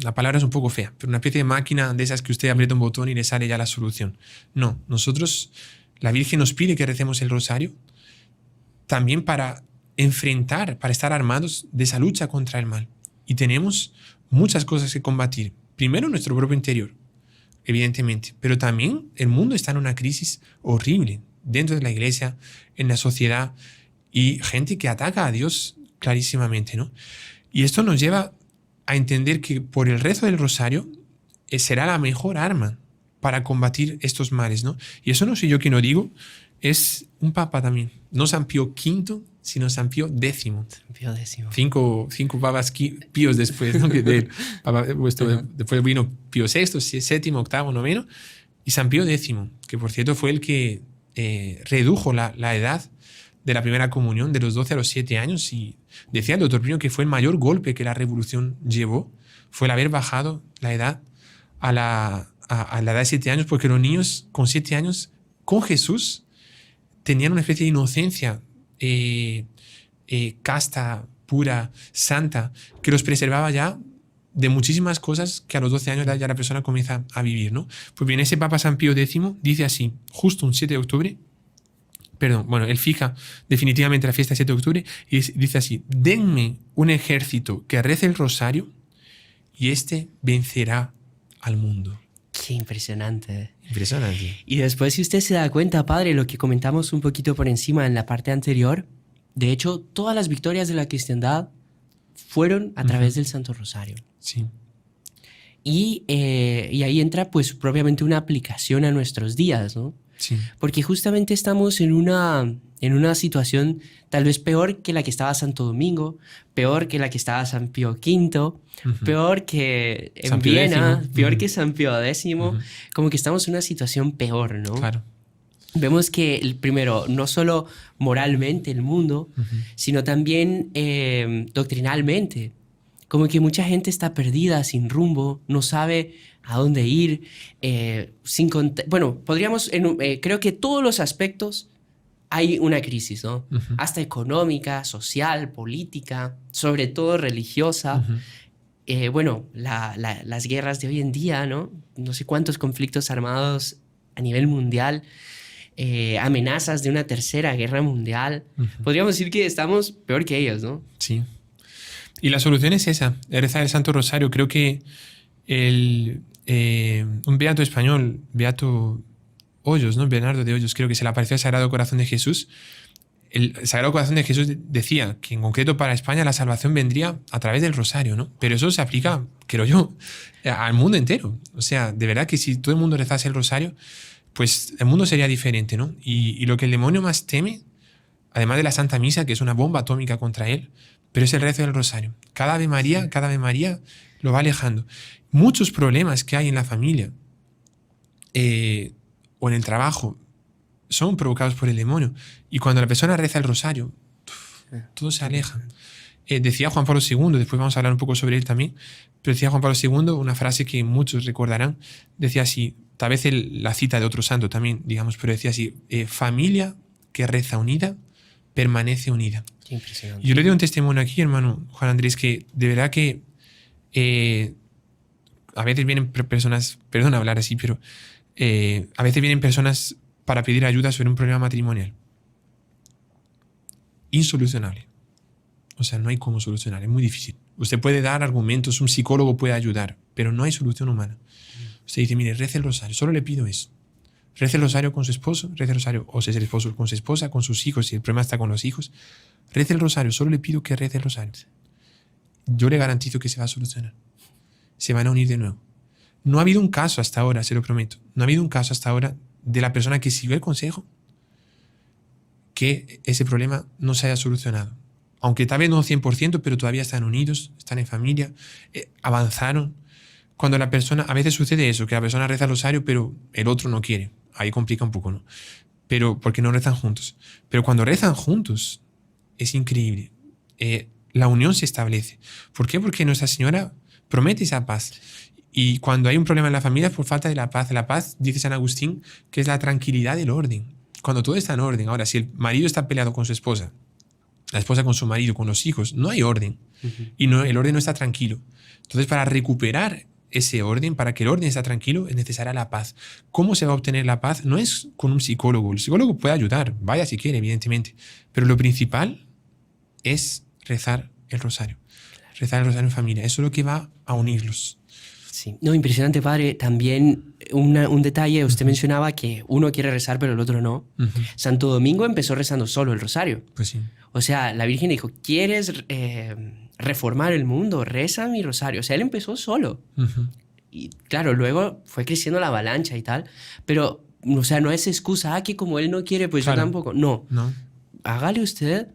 la palabra es un poco fea, pero una especie de máquina de esas que usted aprieta un botón y le sale ya la solución. No, nosotros, la Virgen nos pide que recemos el rosario también para enfrentar, para estar armados de esa lucha contra el mal. Y tenemos muchas cosas que combatir. Primero nuestro propio interior, evidentemente, pero también el mundo está en una crisis horrible, dentro de la iglesia, en la sociedad, y gente que ataca a Dios clarísimamente, ¿no? Y esto nos lleva a entender que por el rezo del rosario será la mejor arma para combatir estos males, ¿no? Y eso no soy yo quien lo digo, es un papa también, no San Pío V, sino San Pío X. San Pío X. Cinco papas píos después, ¿no? Después vino Pío VI, VII, VIII, IX, y San Pío X, que por cierto fue el que redujo la edad de la primera comunión de los 12 a los 7 años, y decía el doctor Pino que fue el mayor golpe que la revolución llevó, fue el haber bajado la edad a la edad de 7 años, porque los niños con 7 años con Jesús tenían una especie de inocencia casta, pura, santa, que los preservaba ya de muchísimas cosas que a los 12 años ya la persona comienza a vivir, ¿no? Pues bien, ese Papa San Pío X dice así, justo un 7 de octubre, él fija definitivamente la fiesta del 7 de octubre y dice así, denme un ejército que rece el rosario y este vencerá al mundo. Qué impresionante. Impresionante. Y después, si usted se da cuenta, padre, lo que comentamos un poquito por encima en la parte anterior, de hecho, todas las victorias de la cristiandad fueron a través del Santo Rosario. Sí. Y ahí entra, pues, propiamente una aplicación a nuestros días, ¿no? Sí. Porque justamente estamos en una situación tal vez peor que la que estaba Santo Domingo, peor que la que estaba San Pío V, peor que en Viena, peor que San Pío X, como que estamos en una situación peor, ¿no? Claro. Vemos que, primero, no solo moralmente el mundo, sino también doctrinalmente. Como que mucha gente está perdida, sin rumbo, no sabe a dónde ir. Bueno, podríamos, creo que todos los aspectos hay una crisis, ¿no? Hasta económica, social, política, sobre todo religiosa. Bueno, las guerras de hoy en día, ¿no? No sé cuántos conflictos armados a nivel mundial, amenazas de una tercera guerra mundial. Podríamos decir que estamos peor que ellos, ¿no? Sí. Y la solución es esa, rezar el Santo Rosario. Creo que un beato español, Beato Hoyos, ¿no? Bernardo de Hoyos, creo que se le apareció el Sagrado Corazón de Jesús. El Sagrado Corazón de Jesús decía que en concreto para España la salvación vendría a través del rosario, ¿no? Pero eso se aplica, creo yo, al mundo entero. O sea, de verdad que si todo el mundo rezase el rosario, pues el mundo sería diferente, ¿no? Y lo que el demonio más teme, además de la Santa Misa, que es una bomba atómica contra él, pero es el rezo del rosario. Cada Ave María lo va alejando. Muchos problemas que hay en la familia o en el trabajo son provocados por el demonio. Y cuando la persona reza el rosario, todo se aleja. Decía Juan Pablo II, después vamos a hablar un poco sobre él también, pero decía Juan Pablo II una frase que muchos recordarán, decía así, tal vez la cita de otro santo también, digamos, pero decía así, familia que reza unida, permanece unida. Qué impresionante. Y yo le doy un testimonio aquí, hermano Juan Andrés, que de verdad que a veces vienen personas, perdón hablar así, pero a veces vienen personas para pedir ayuda sobre un problema matrimonial. Insolucionable. O sea, no hay cómo solucionar, es muy difícil. Usted puede dar argumentos, un psicólogo puede ayudar, pero no hay solución humana. Usted dice, mire, rece el rosario, solo le pido eso. Rece el rosario con su esposo, rece el rosario, o si es el esposo con su esposa, con sus hijos, si el problema está con los hijos. Rece el rosario, solo le pido que rece el rosario. Yo le garantizo que se va a solucionar. Se van a unir de nuevo. No ha habido un caso hasta ahora, se lo prometo, no ha habido un caso hasta ahora de la persona que siguió el consejo que ese problema no se haya solucionado. Aunque tal vez no 100%, pero todavía están unidos, están en familia, avanzaron. Cuando la persona, a veces sucede eso, que la persona reza el rosario, pero el otro no quiere. Ahí complica un poco, ¿no? Pero porque no rezan juntos. Pero cuando rezan juntos, es increíble. La unión se establece. ¿Por qué? Porque Nuestra Señora promete esa paz. Y cuando hay un problema en la familia es por falta de la paz. La paz, dice San Agustín, que es la tranquilidad del orden. Cuando todo está en orden. Ahora, si el marido está peleado con su esposa, la esposa con su marido, con los hijos, no hay orden. Y el orden no está tranquilo. Entonces, para recuperar ese orden, para que el orden esté tranquilo, es necesaria la paz. ¿Cómo se va a obtener la paz? No es con un psicólogo. El psicólogo puede ayudar, vaya si quiere, evidentemente. Pero lo principal es rezar el rosario. Rezar el rosario en familia. Eso es lo que va a unirlos. Sí. No, impresionante, padre. También un detalle, usted mencionaba que uno quiere rezar pero el otro no. Santo Domingo empezó rezando solo el rosario. Pues sí. O sea, la Virgen dijo, ¿quieres reformar el mundo? Reza mi rosario. O sea, él empezó solo. Y claro, luego fue creciendo la avalancha y tal. Pero, o sea, no es excusa, que como él no quiere, pues claro. yo tampoco. No. Hágale usted.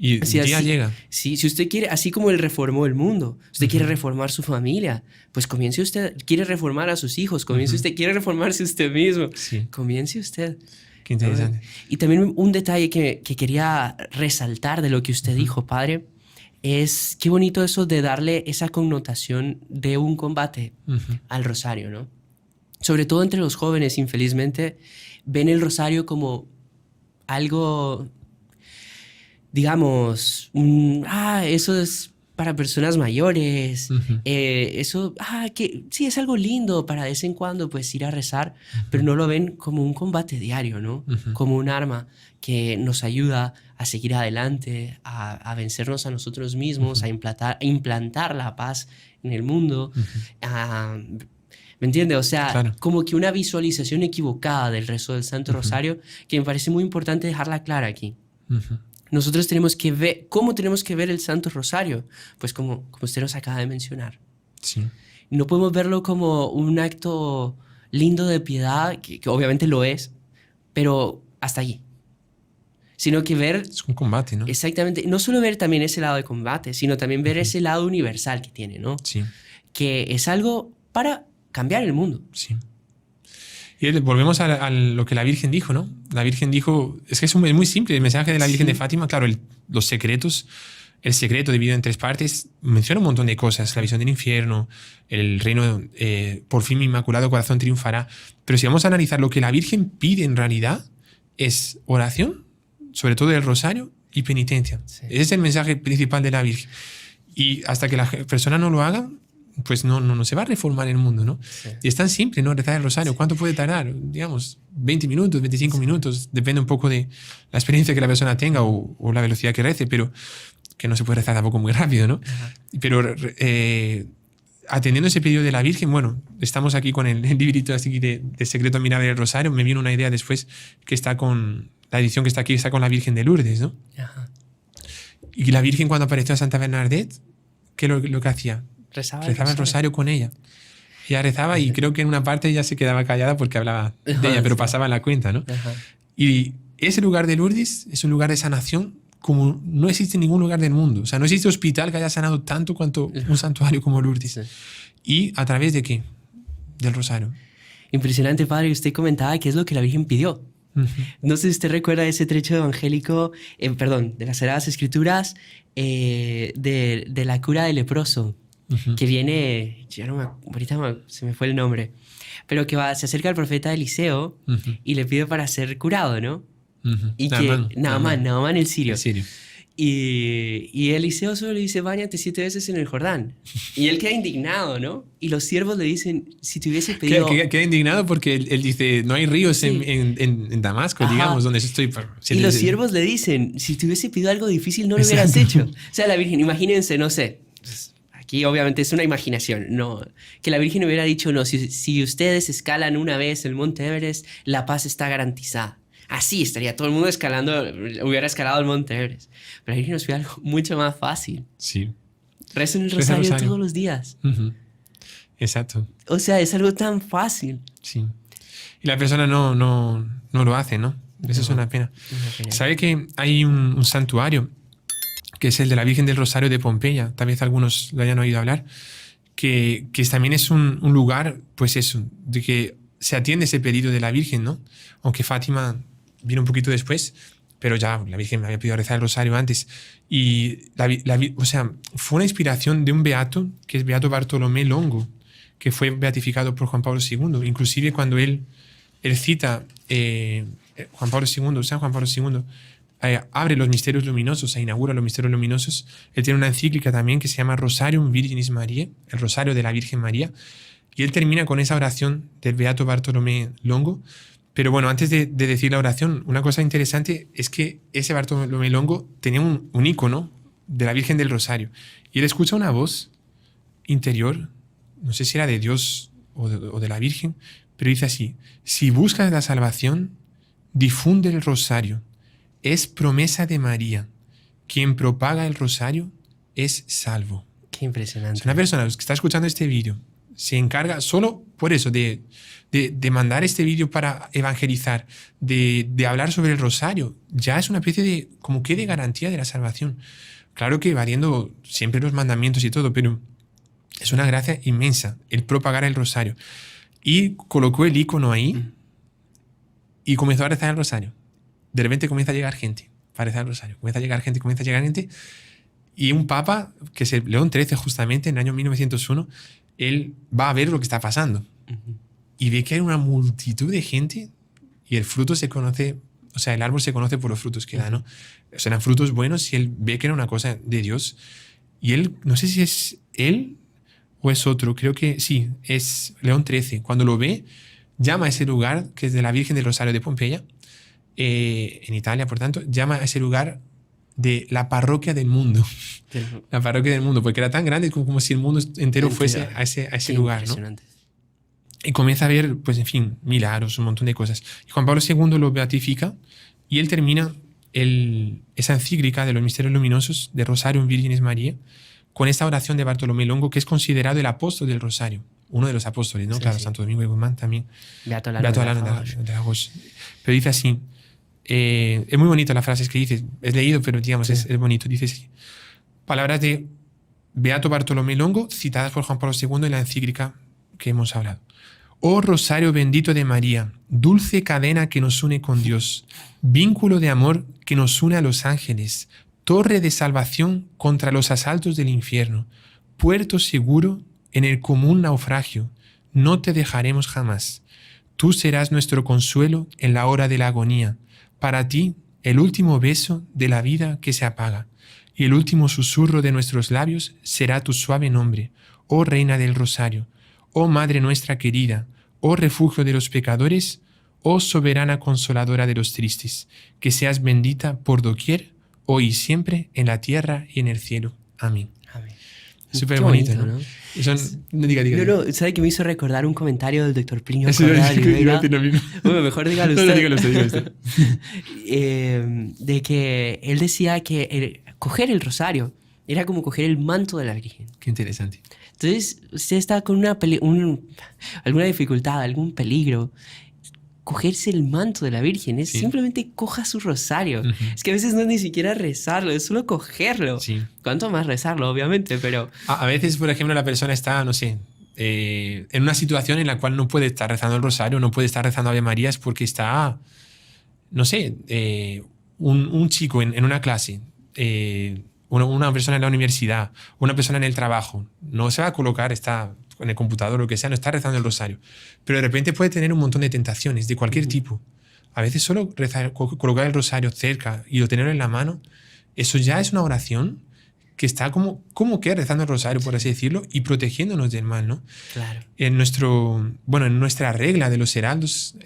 Y el día llega. Sí, si usted quiere, así como él reformó el mundo, usted quiere reformar su familia, pues comience usted, quiere reformar a sus hijos, comience usted, quiere reformarse usted mismo, comience usted. Qué interesante. Y también un detalle que quería resaltar de lo que usted dijo, padre, es qué bonito eso de darle esa connotación de un combate al rosario, ¿no? Sobre todo entre los jóvenes, infelizmente, ven el rosario como algo, digamos, eso es para personas mayores, eso, que sí, es algo lindo para de vez en cuando pues ir a rezar, pero no lo ven como un combate diario, ¿no? Como un arma que nos ayuda a seguir adelante, a vencernos a nosotros mismos, a implantar la paz en el mundo, ¿me entiende? O sea, claro, como que una visualización equivocada del rezo del Santo Rosario, que me parece muy importante dejarla clara aquí. Nosotros tenemos que ver, ¿cómo tenemos que ver el Santo Rosario? Pues como usted nos acaba de mencionar. Sí. No podemos verlo como un acto lindo de piedad, que obviamente lo es, pero hasta allí. Sino que ver... Es un combate, ¿no? Exactamente. No solo ver también ese lado de combate, sino también ver ese lado universal que tiene, ¿no? Sí. Que es algo para cambiar el mundo. Sí. Y volvemos a lo que la Virgen dijo, ¿no? La Virgen dijo, es que es muy simple, el mensaje de la Virgen de Fátima, claro, los secretos, el secreto dividido en 3 partes, menciona un montón de cosas, la visión del infierno, el reino, por fin mi inmaculado corazón triunfará, pero si vamos a analizar lo que la Virgen pide en realidad es oración, sobre todo el rosario, y penitencia. Sí. Ese es el mensaje principal de la Virgen. Y hasta que las personas no lo hagan, pues no se va a reformar el mundo, ¿no? Sí. Y es tan simple, ¿no? Rezar el rosario. ¿Cuánto puede tardar? Digamos, 20 minutos, 25 minutos. Depende un poco de la experiencia que la persona tenga o la velocidad que rece, pero que no se puede rezar tampoco muy rápido, ¿no? Pero atendiendo ese pedido de la Virgen, bueno, estamos aquí con el librito así de Secreto Admirable del Rosario. Me vino una idea después que está con... La edición que está aquí está con la Virgen de Lourdes, ¿no? Y la Virgen, cuando apareció a Santa Bernadette, ¿qué es lo que hacía? Rezaba el rosario con ella. Ella rezaba y creo que en una parte ella se quedaba callada porque hablaba de ella, pero pasaba la cuenta, ¿no? Y ese lugar de Lourdes es un lugar de sanación como no existe en ningún lugar del mundo. O sea, no existe hospital que haya sanado tanto cuanto un santuario como Lourdes. ¿Y a través de qué? Del rosario. Impresionante, padre. Usted comentaba que es lo que la Virgen pidió. No sé si usted recuerda ese trecho evangélico, de las Sagradas Escrituras, de la cura del leproso, que viene, se me fue el nombre, pero que se acerca al profeta Eliseo y le pide para ser curado, ¿no? Y Naamán el sirio. Y Eliseo solo le dice, báñate 7 veces en el Jordán. Y él queda indignado, ¿no? Y los siervos le dicen, si te hubiese pedido... Queda indignado porque él dice, no hay ríos en Damasco, digamos, donde estoy. Y los siervos le dicen, si te hubiese pedido algo difícil, no lo hubieras hecho. O sea, la Virgen, imagínense, no sé, aquí obviamente es una imaginación, no, que la Virgen hubiera dicho, no, si ustedes escalan una vez el Monte Everest, la paz está garantizada. Así estaría todo el mundo hubiera escalado el Monte Everest. Pero la Virgen nos pide algo mucho más fácil. Sí. Recen el rosario todos los días. Exacto. O sea, es algo tan fácil. Sí. Y la persona no lo hace, ¿no? Eso es una pena. ¿Sabe que hay un santuario que es el de la Virgen del Rosario de Pompeya? Tal vez algunos lo hayan oído hablar. Que también es un lugar, pues eso, de que se atiende ese pedido de la Virgen, ¿no? Aunque Fátima vino un poquito después, pero ya la Virgen me había pedido rezar el rosario antes. Y o sea, fue una inspiración de un beato, que es Beato Bartolomé Longo, que fue beatificado por Juan Pablo II. Inclusive cuando él cita San Juan Pablo II, abre los misterios luminosos, inaugura los misterios luminosos. Él tiene una encíclica también que se llama Rosarium Virginis Mariae, el Rosario de la Virgen María, y él termina con esa oración del Beato Bartolomé Longo. Pero bueno, antes de decir la oración, una cosa interesante es que ese Bartolomé Longo tenía un icono de la Virgen del Rosario, y él escucha una voz interior, no sé si era de Dios o de la Virgen, pero dice así: si buscas la salvación, difunde el rosario, es promesa de María, quien propaga el rosario es salvo. Qué impresionante. O sea, una persona que está escuchando este vídeo se encarga solo por eso de mandar este vídeo para evangelizar, de hablar sobre el rosario, ya es una especie de, como que de garantía de la salvación. Claro que variando siempre los mandamientos y todo, pero es una gracia inmensa el propagar el rosario. Y colocó el icono ahí y comenzó a rezar el rosario. De repente comienza a llegar gente para rezar el rosario. Comienza a llegar gente. Y un papa, que es León XIII justamente, en el año 1901, él va a ver lo que está pasando. Y ve que hay una multitud de gente y el fruto se conoce, o sea, el árbol se conoce por los frutos que da, ¿no? O sea, eran frutos buenos y él ve que era una cosa de Dios. Y él, no sé si es él o es otro, creo que sí, es León XIII. Cuando lo ve, llama a ese lugar, que es de la Virgen del Rosario de Pompeya, en Italia, por tanto, llama a ese lugar de la parroquia del mundo. La parroquia del mundo, porque era tan grande como si el mundo entero fuese a ese lugar, ¿no? Y comienza a ver, pues en fin, milagros, un montón de cosas. Y Juan Pablo II lo beatifica y él termina esa encíclica de los misterios luminosos de Rosarium Virginis Mariae con esta oración de Bartolomé Longo, que es considerado el apóstol del rosario, uno de los apóstoles, ¿no? Sí, claro, sí. Santo Domingo de Guzmán también. Beato Alano de Lagos. Pero dice así, es muy bonito las frases que dice, es leído, pero digamos, sí. es bonito. Dice así, palabras de Beato Bartolomé Longo citadas por Juan Pablo II en la encíclica que hemos hablado. Oh rosario bendito de María, dulce cadena que nos une con Dios, vínculo de amor que nos une a los ángeles, torre de salvación contra los asaltos del infierno, puerto seguro en el común naufragio, no te dejaremos jamás. Tú serás nuestro consuelo en la hora de la agonía, para ti el último beso de la vida que se apaga, y el último susurro de nuestros labios será tu suave nombre, oh Reina del Rosario, oh Madre nuestra querida, oh refugio de los pecadores, oh soberana consoladora de los tristes, que seas bendita por doquier, hoy y siempre, en la tierra y en el cielo. Amén. Amén. Súper bonito, ¿no? Diga. No, ¿sabe que me hizo recordar un comentario del doctor Plinio Corrada de Rivera? Bueno, mejor dígalo usted. Dígalo usted. De que él decía que coger el rosario era como coger el manto de la Virgen. Qué interesante. Entonces, usted está con alguna dificultad, algún peligro, cogerse el manto de la Virgen es simplemente coja su rosario. Es que a veces no es ni siquiera rezarlo, es solo cogerlo. Sí. Cuanto más rezarlo, obviamente, pero... A veces, por ejemplo, la persona está, no sé, en una situación en la cual no puede estar rezando el rosario, no puede estar rezando Ave Marías porque está, no sé, un chico en una clase, una persona en la universidad, una persona en el trabajo, no se va a colocar, está en el computador o lo que sea, no está rezando el rosario. Pero de repente puede tener un montón de tentaciones de cualquier tipo. A veces solo rezar, colocar el rosario cerca y tenerlo en la mano, eso ya es una oración que está como que rezando el rosario, por así decirlo, y protegiéndonos del mal, ¿no? Claro. En nuestra regla de los heraldos,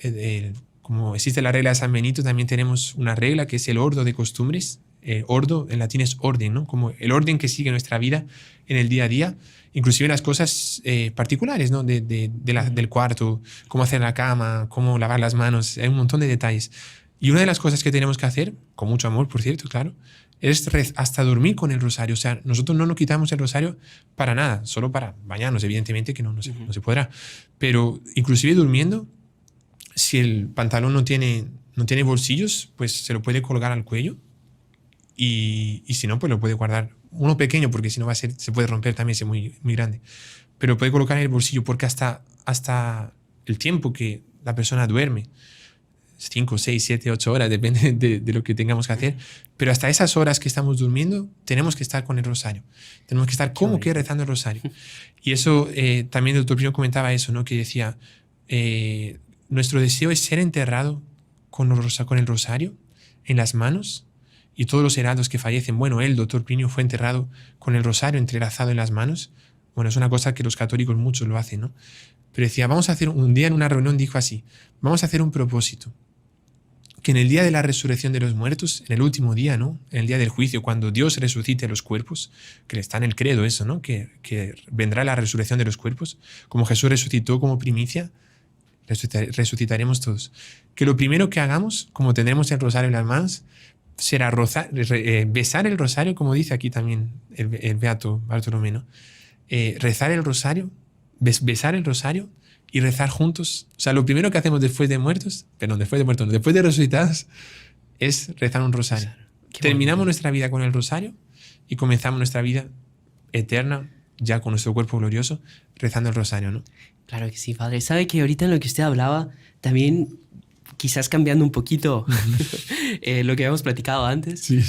como existe la regla de San Benito, también tenemos una regla que es el ordo de costumbres. Ordo en latín es orden, ¿no? Como el orden que sigue nuestra vida en el día a día, inclusive las cosas particulares, ¿no? Del cuarto, cómo hacer la cama, cómo lavar las manos, hay un montón de detalles. Y una de las cosas que tenemos que hacer, con mucho amor, por cierto, claro, es hasta dormir con el rosario. O sea, nosotros no nos quitamos el rosario para nada, solo para bañarnos, evidentemente que no se podrá. Pero inclusive durmiendo, si el pantalón no tiene bolsillos, pues se lo puede colgar al cuello. Y si no, pues lo puede guardar uno pequeño, porque si no se puede romper también, es muy, muy grande. Pero puede colocar en el bolsillo, porque hasta el tiempo que la persona duerme, 5, 6, 7, 8 horas, depende de lo que tengamos que hacer, pero hasta esas horas que estamos durmiendo tenemos que estar con el rosario, tenemos que estar como que rezando el rosario. Y eso, también el doctor Pino comentaba eso, ¿no? Que decía, nuestro deseo es ser enterrado con el rosario en las manos. Y todos los heraldos que fallecen, bueno, él, doctor Plinio, fue enterrado con el rosario entrelazado en las manos. Bueno, es una cosa que los católicos muchos lo hacen, ¿no? Pero decía, vamos a hacer, un día en una reunión dijo así, vamos a hacer un propósito, que en el día de la resurrección de los muertos, en el último día, ¿no? En el día del juicio, cuando Dios resucite los cuerpos, que está en el credo eso, ¿no? Que vendrá la resurrección de los cuerpos, como Jesús resucitó como primicia, resucitaremos todos. Que lo primero que hagamos, como tendremos el rosario en las manos, será besar el rosario, como dice aquí también el beato Bartolomé, ¿no? Rezar el rosario, besar el rosario y rezar juntos. O sea, lo primero que hacemos después de resucitados, es rezar un rosario. Terminamos nuestra vida con el rosario y comenzamos nuestra vida eterna, ya con nuestro cuerpo glorioso, rezando el rosario, ¿no? Claro que sí, padre. ¿Sabe que ahorita en lo que usted hablaba, también quizás cambiando un poquito lo que habíamos platicado antes, Sí.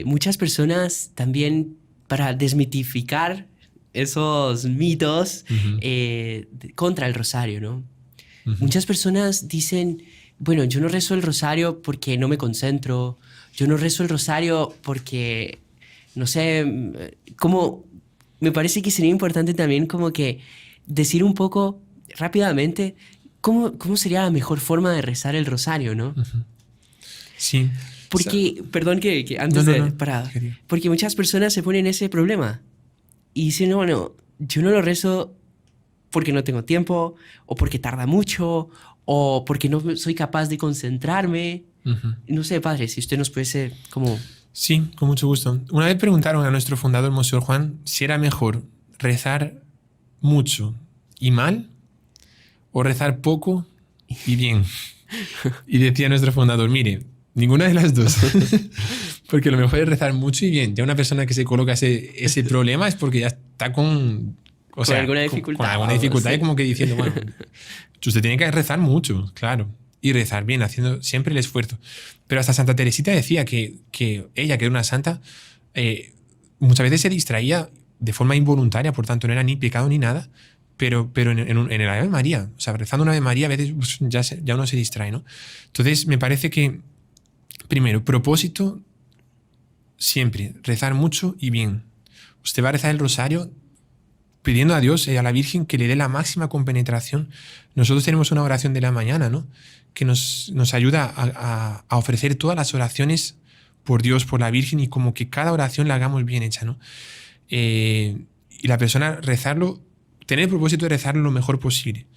Muchas personas también, para desmitificar esos mitos contra el rosario, ¿no? Muchas personas dicen, bueno, yo no rezo el rosario porque no me concentro, yo no rezo el rosario porque, no sé, como me parece que sería importante también como que decir un poco rápidamente cómo sería la mejor forma de rezar el rosario, ¿no? Sí. Porque, perdón que antes porque muchas personas se ponen ese problema y dicen, no, bueno, yo no lo rezo porque no tengo tiempo, o porque tarda mucho, o porque no soy capaz de concentrarme. No sé, padre, si usted nos puede como... Sí, con mucho gusto. Una vez preguntaron a nuestro fundador, Monseñor Juan, si era mejor rezar mucho y mal o rezar poco y bien. Y decía nuestro fundador, mire, ninguna de las dos. Porque lo mejor es rezar mucho y bien. Ya una persona que se coloca ese problema es porque ya está con alguna dificultad. Con alguna dificultad, sí. Y como que diciendo, bueno, usted tiene que rezar mucho, claro. Y rezar bien, haciendo siempre el esfuerzo. Pero hasta Santa Teresita decía que ella, que era una santa, muchas veces se distraía de forma involuntaria, por tanto no era ni pecado ni nada, pero en el Ave María, o sea, rezando una Ave María a veces ya uno se distrae, ¿no? Entonces me parece que, primero, propósito, siempre, rezar mucho y bien. Usted va a rezar el rosario pidiendo a Dios y a la Virgen que le dé la máxima compenetración. Nosotros tenemos una oración de la mañana, ¿no? Que nos ayuda a ofrecer todas las oraciones por Dios, por la Virgen, y como que cada oración la hagamos bien hecha, ¿no? Y la persona rezarlo, tener el propósito de rezarlo lo mejor posible,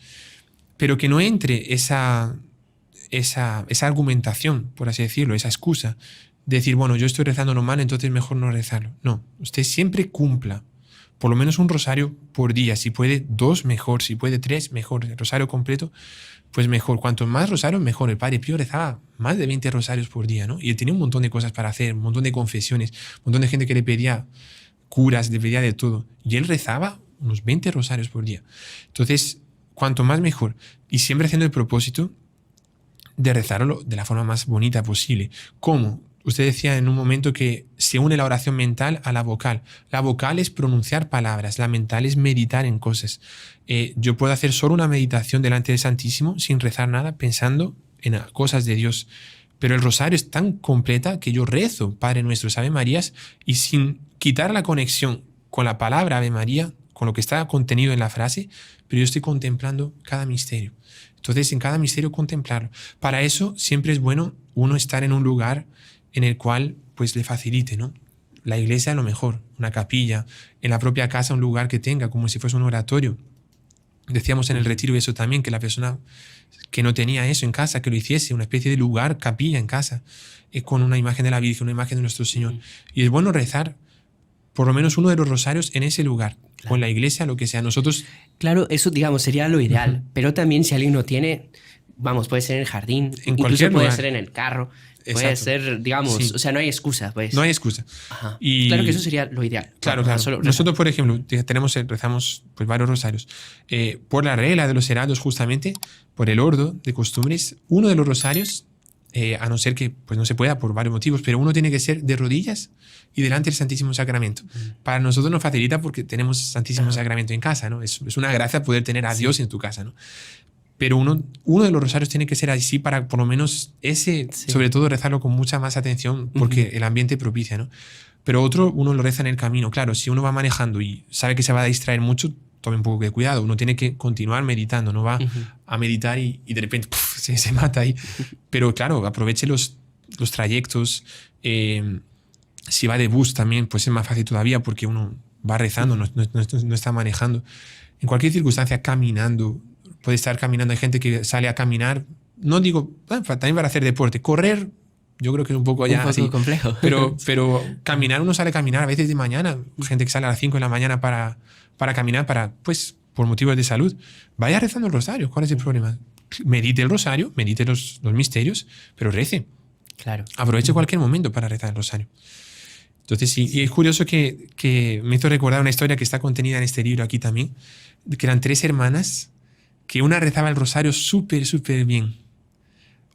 pero que no entre esa argumentación, por así decirlo, esa excusa de decir, bueno, yo estoy rezándolo mal, entonces mejor no rezarlo. No, usted siempre cumpla por lo menos un rosario por día. Si puede 2, mejor. Si puede 3, mejor. El rosario completo, pues mejor. Cuanto más rosarios, mejor. El Padre Pío rezaba más de 20 rosarios por día, ¿no? Y él tenía un montón de cosas para hacer, un montón de confesiones, un montón de gente que le pedía curas, le pedía de todo. Y él rezaba unos 20 rosarios por día. Entonces, cuanto más mejor. Y siempre haciendo el propósito de rezarlo de la forma más bonita posible. ¿Cómo? Usted decía en un momento que se une la oración mental a la vocal. La vocal es pronunciar palabras, la mental es meditar en cosas. Yo puedo hacer solo una meditación delante del Santísimo sin rezar nada, pensando en cosas de Dios. Pero el rosario es tan completa que yo rezo Padre Nuestro, Ave Marías, y sin quitar la conexión con la palabra Ave María, con lo que está contenido en la frase, pero yo estoy contemplando cada misterio. Entonces, en cada misterio contemplarlo. Para eso siempre es bueno uno estar en un lugar en el cual pues le facilite, ¿no? La iglesia a lo mejor, una capilla, en la propia casa un lugar que tenga, como si fuese un oratorio. Decíamos en el retiro eso también, que la persona que no tenía eso en casa, que lo hiciese, una especie de lugar, capilla en casa, con una imagen de la Virgen, una imagen de nuestro Señor. Y es bueno rezar por lo menos uno de los rosarios en ese lugar, claro, con la iglesia, lo que sea. Nosotros... Claro, eso, digamos, sería lo ideal, pero también si alguien no tiene, vamos, puede ser en el jardín, en incluso puede lugar. ser en el carro. Exacto. Puede ser, digamos, sí. O sea, no hay excusa, pues. No hay excusa. Ajá. Y claro que eso sería lo ideal. Claro, claro. Nosotros, por ejemplo, rezamos pues, varios rosarios. Por la regla de los heraldos, justamente, por el ordo de costumbres, uno de los rosarios, a no ser que pues, no se pueda por varios motivos, pero uno tiene que ser de rodillas y delante del Santísimo Sacramento. Para nosotros nos facilita porque tenemos Santísimo Sacramento en casa, ¿no? Es una gracia poder tener a Dios en tu casa, ¿no? Pero uno de los rosarios tiene que ser así para por lo menos ese, sobre todo rezarlo con mucha más atención porque el ambiente propicia, ¿no? Pero otro, uno lo reza en el camino. Claro, si uno va manejando y sabe que se va a distraer mucho, tome un poco de cuidado. Uno tiene que continuar meditando, no va a meditar y de repente se mata ahí. Pero claro, aproveche los trayectos. Si va de bus también, pues es más fácil todavía porque uno va rezando, no está manejando. En cualquier circunstancia, caminando. Puede estar caminando, hay gente que sale a caminar, no digo, también para hacer deporte, correr, yo creo que es un poco ya así, complejo. Pero caminar, uno sale a caminar a veces de mañana, gente que sale a las 5 de la mañana para caminar, pues por motivos de salud. Vaya rezando el rosario, ¿cuál es el problema? Medite el rosario, medite los misterios, pero rece. Claro. Aproveche cualquier momento para rezar el rosario. Entonces sí, y es curioso que me hizo recordar una historia que está contenida en este libro aquí también, que eran 3 hermanas, que una rezaba el rosario súper bien.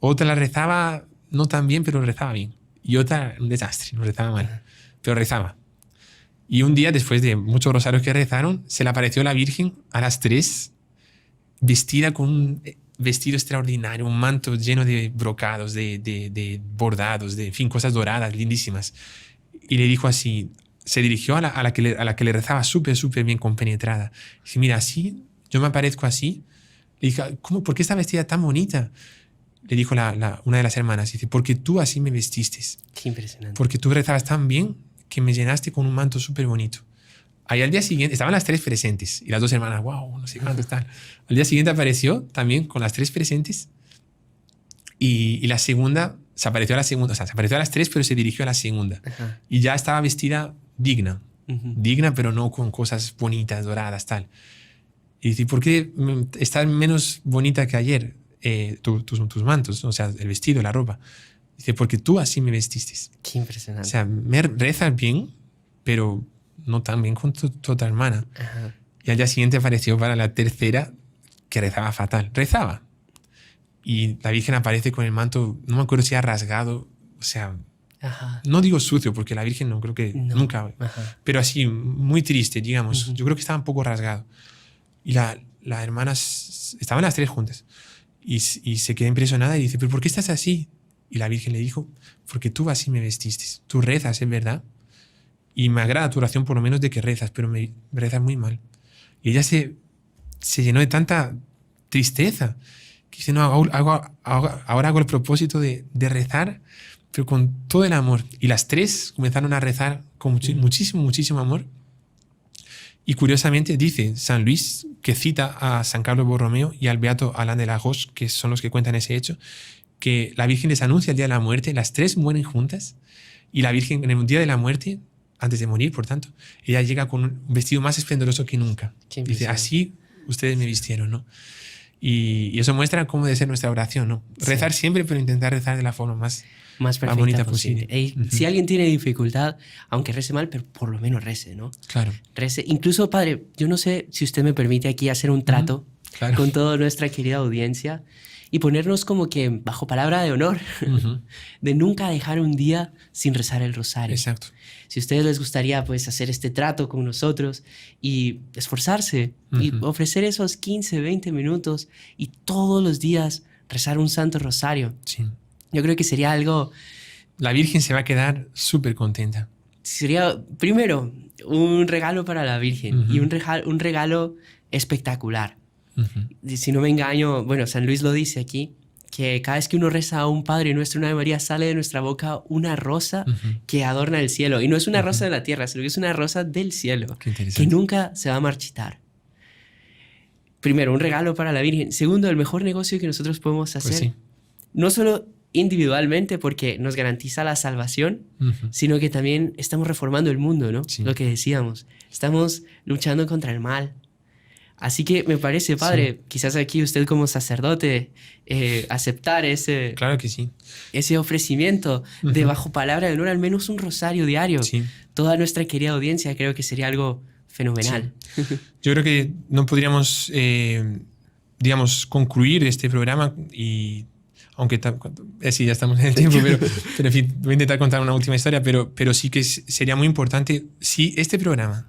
Otra la rezaba no tan bien, pero rezaba bien. Y otra, un desastre, no rezaba mal, pero rezaba. Y un día, después de muchos rosarios que rezaron, se le apareció la Virgen a las 3, vestida con un vestido extraordinario, un manto lleno de brocados, de bordados, en fin, cosas doradas, lindísimas. Y le dijo así, se dirigió a la que le rezaba súper bien compenetrada. Dice, mira, así, yo me aparezco así. Le dije, ¿cómo? ¿Por qué está vestida tan bonita? Le dijo una de las hermanas, dice, porque tú así me vestiste. Qué impresionante. Porque tú rezabas tan bien que me llenaste con un manto súper bonito. Ahí al día siguiente, estaban las 3 presentes y las 2 hermanas, wow, no sé cuánto tal. Al día siguiente apareció también con las 3 presentes y la segunda, se apareció a la segunda, o sea, se apareció a las 3 pero se dirigió a la segunda. Y ya estaba vestida digna, digna pero no con cosas bonitas, doradas, tal. Y dice, ¿por qué estás menos bonita que ayer tus mantos? O sea, el vestido, la ropa. Dice, porque tú así me vestiste. Qué impresionante. O sea, me rezas bien, pero no tan bien con tu otra hermana. Y al día siguiente apareció para la tercera, que rezaba fatal. Rezaba. Y la Virgen aparece con el manto, no me acuerdo si ha rasgado, o sea, no digo sucio, porque la Virgen no creo que nunca, pero así, muy triste, digamos. Yo creo que estaba un poco rasgado. Y las hermanas, estaban las 3 juntas, y se queda impresionada y dice, ¿pero por qué estás así? Y la Virgen le dijo, porque tú así me vestiste. Tú rezas, es verdad, y me agrada tu oración por lo menos de que rezas, pero me rezas muy mal. Y ella se llenó de tanta tristeza, que dice, no, ahora hago el propósito de rezar, pero con todo el amor. Y las 3 comenzaron a rezar con muchísimo amor. Y curiosamente dice San Luis, que cita a San Carlos Borromeo y al beato Alain de la Roche, que son los que cuentan ese hecho, que la Virgen les anuncia el día de la muerte, las 3 mueren juntas, y la Virgen en el día de la muerte, antes de morir, por tanto, ella llega con un vestido más esplendoroso que nunca. Dice, así ustedes me vistieron, ¿no? Y eso muestra cómo debe ser nuestra oración, ¿no? Sí. Rezar siempre, pero intentar rezar de la forma más más perfecta bonita posible. posible. Si alguien tiene dificultad, aunque rece mal, pero por lo menos rece, ¿no? Claro. Rece. Incluso, padre, yo no sé si usted me permite aquí hacer un trato Claro. con toda nuestra querida audiencia y ponernos como que bajo palabra de honor de nunca dejar un día sin rezar el rosario. Exacto. Si a ustedes les gustaría pues hacer este trato con nosotros y esforzarse y ofrecer esos 15, 20 minutos y todos los días rezar un santo rosario, Sí. yo creo que sería algo, La Virgen se va a quedar súper contenta. sería primero un regalo para la Virgen y un regalo espectacular. Si no me engaño, bueno, San Luis lo dice aquí, que cada vez que uno reza a un Padre Nuestro, una Ave María, sale de nuestra boca una rosa que adorna el cielo. Y no es una rosa de la tierra, sino que es una rosa del cielo, Qué interesante. que nunca se va a marchitar. Primero, un regalo para la Virgen. Segundo, el mejor negocio que nosotros podemos hacer. Pues sí. No solo individualmente, porque nos garantiza la salvación, sino que también estamos reformando el mundo, ¿no? Sí. Lo que decíamos. Estamos luchando contra el mal. Así que me parece, padre, quizás aquí usted como sacerdote aceptar ese, Claro que sí. ese ofrecimiento de bajo palabra de honor, al menos un rosario diario. Sí. Toda nuestra querida audiencia creo que sería algo fenomenal. Yo creo que no podríamos, digamos, concluir este programa y aunque sí, ya estamos en el tiempo, pero en fin, voy a intentar contar una última historia, pero sí que sería muy importante si este programa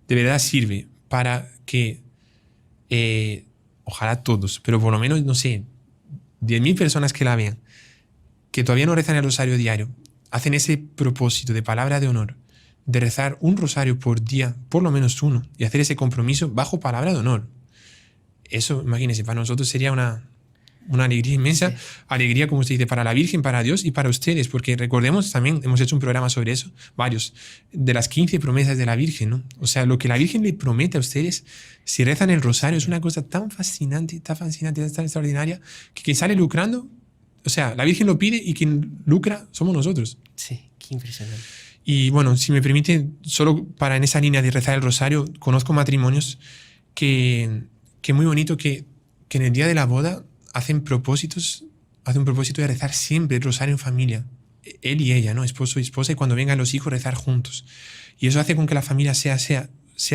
de verdad sirve para que ojalá todos, pero por lo menos, no sé, 10.000 personas que la vean, que todavía no rezan el rosario diario, hacen ese propósito de palabra de honor, de rezar un rosario por día, por lo menos uno, y hacer ese compromiso bajo palabra de honor. Eso, imagínense, para nosotros sería una alegría inmensa, sí. Alegría, como usted dice, para la Virgen, para Dios y para ustedes, porque recordemos, también hemos hecho un programa sobre eso, varios, de las 15 promesas de la Virgen, ¿no? O sea, lo que la Virgen le promete a ustedes, si rezan el rosario, es una cosa tan fascinante, tan extraordinaria, que quien sale lucrando, o sea, la Virgen lo pide y quien lucra somos nosotros. Sí, qué impresionante. Y bueno, si me permite, solo para en esa línea de rezar el rosario, conozco matrimonios que muy bonito que en el día de la boda hacen un propósito de rezar siempre el rosario en familia. Él y ella, ¿no? Esposo y esposa, y cuando vengan los hijos rezar juntos. Y eso hace con que la familia sea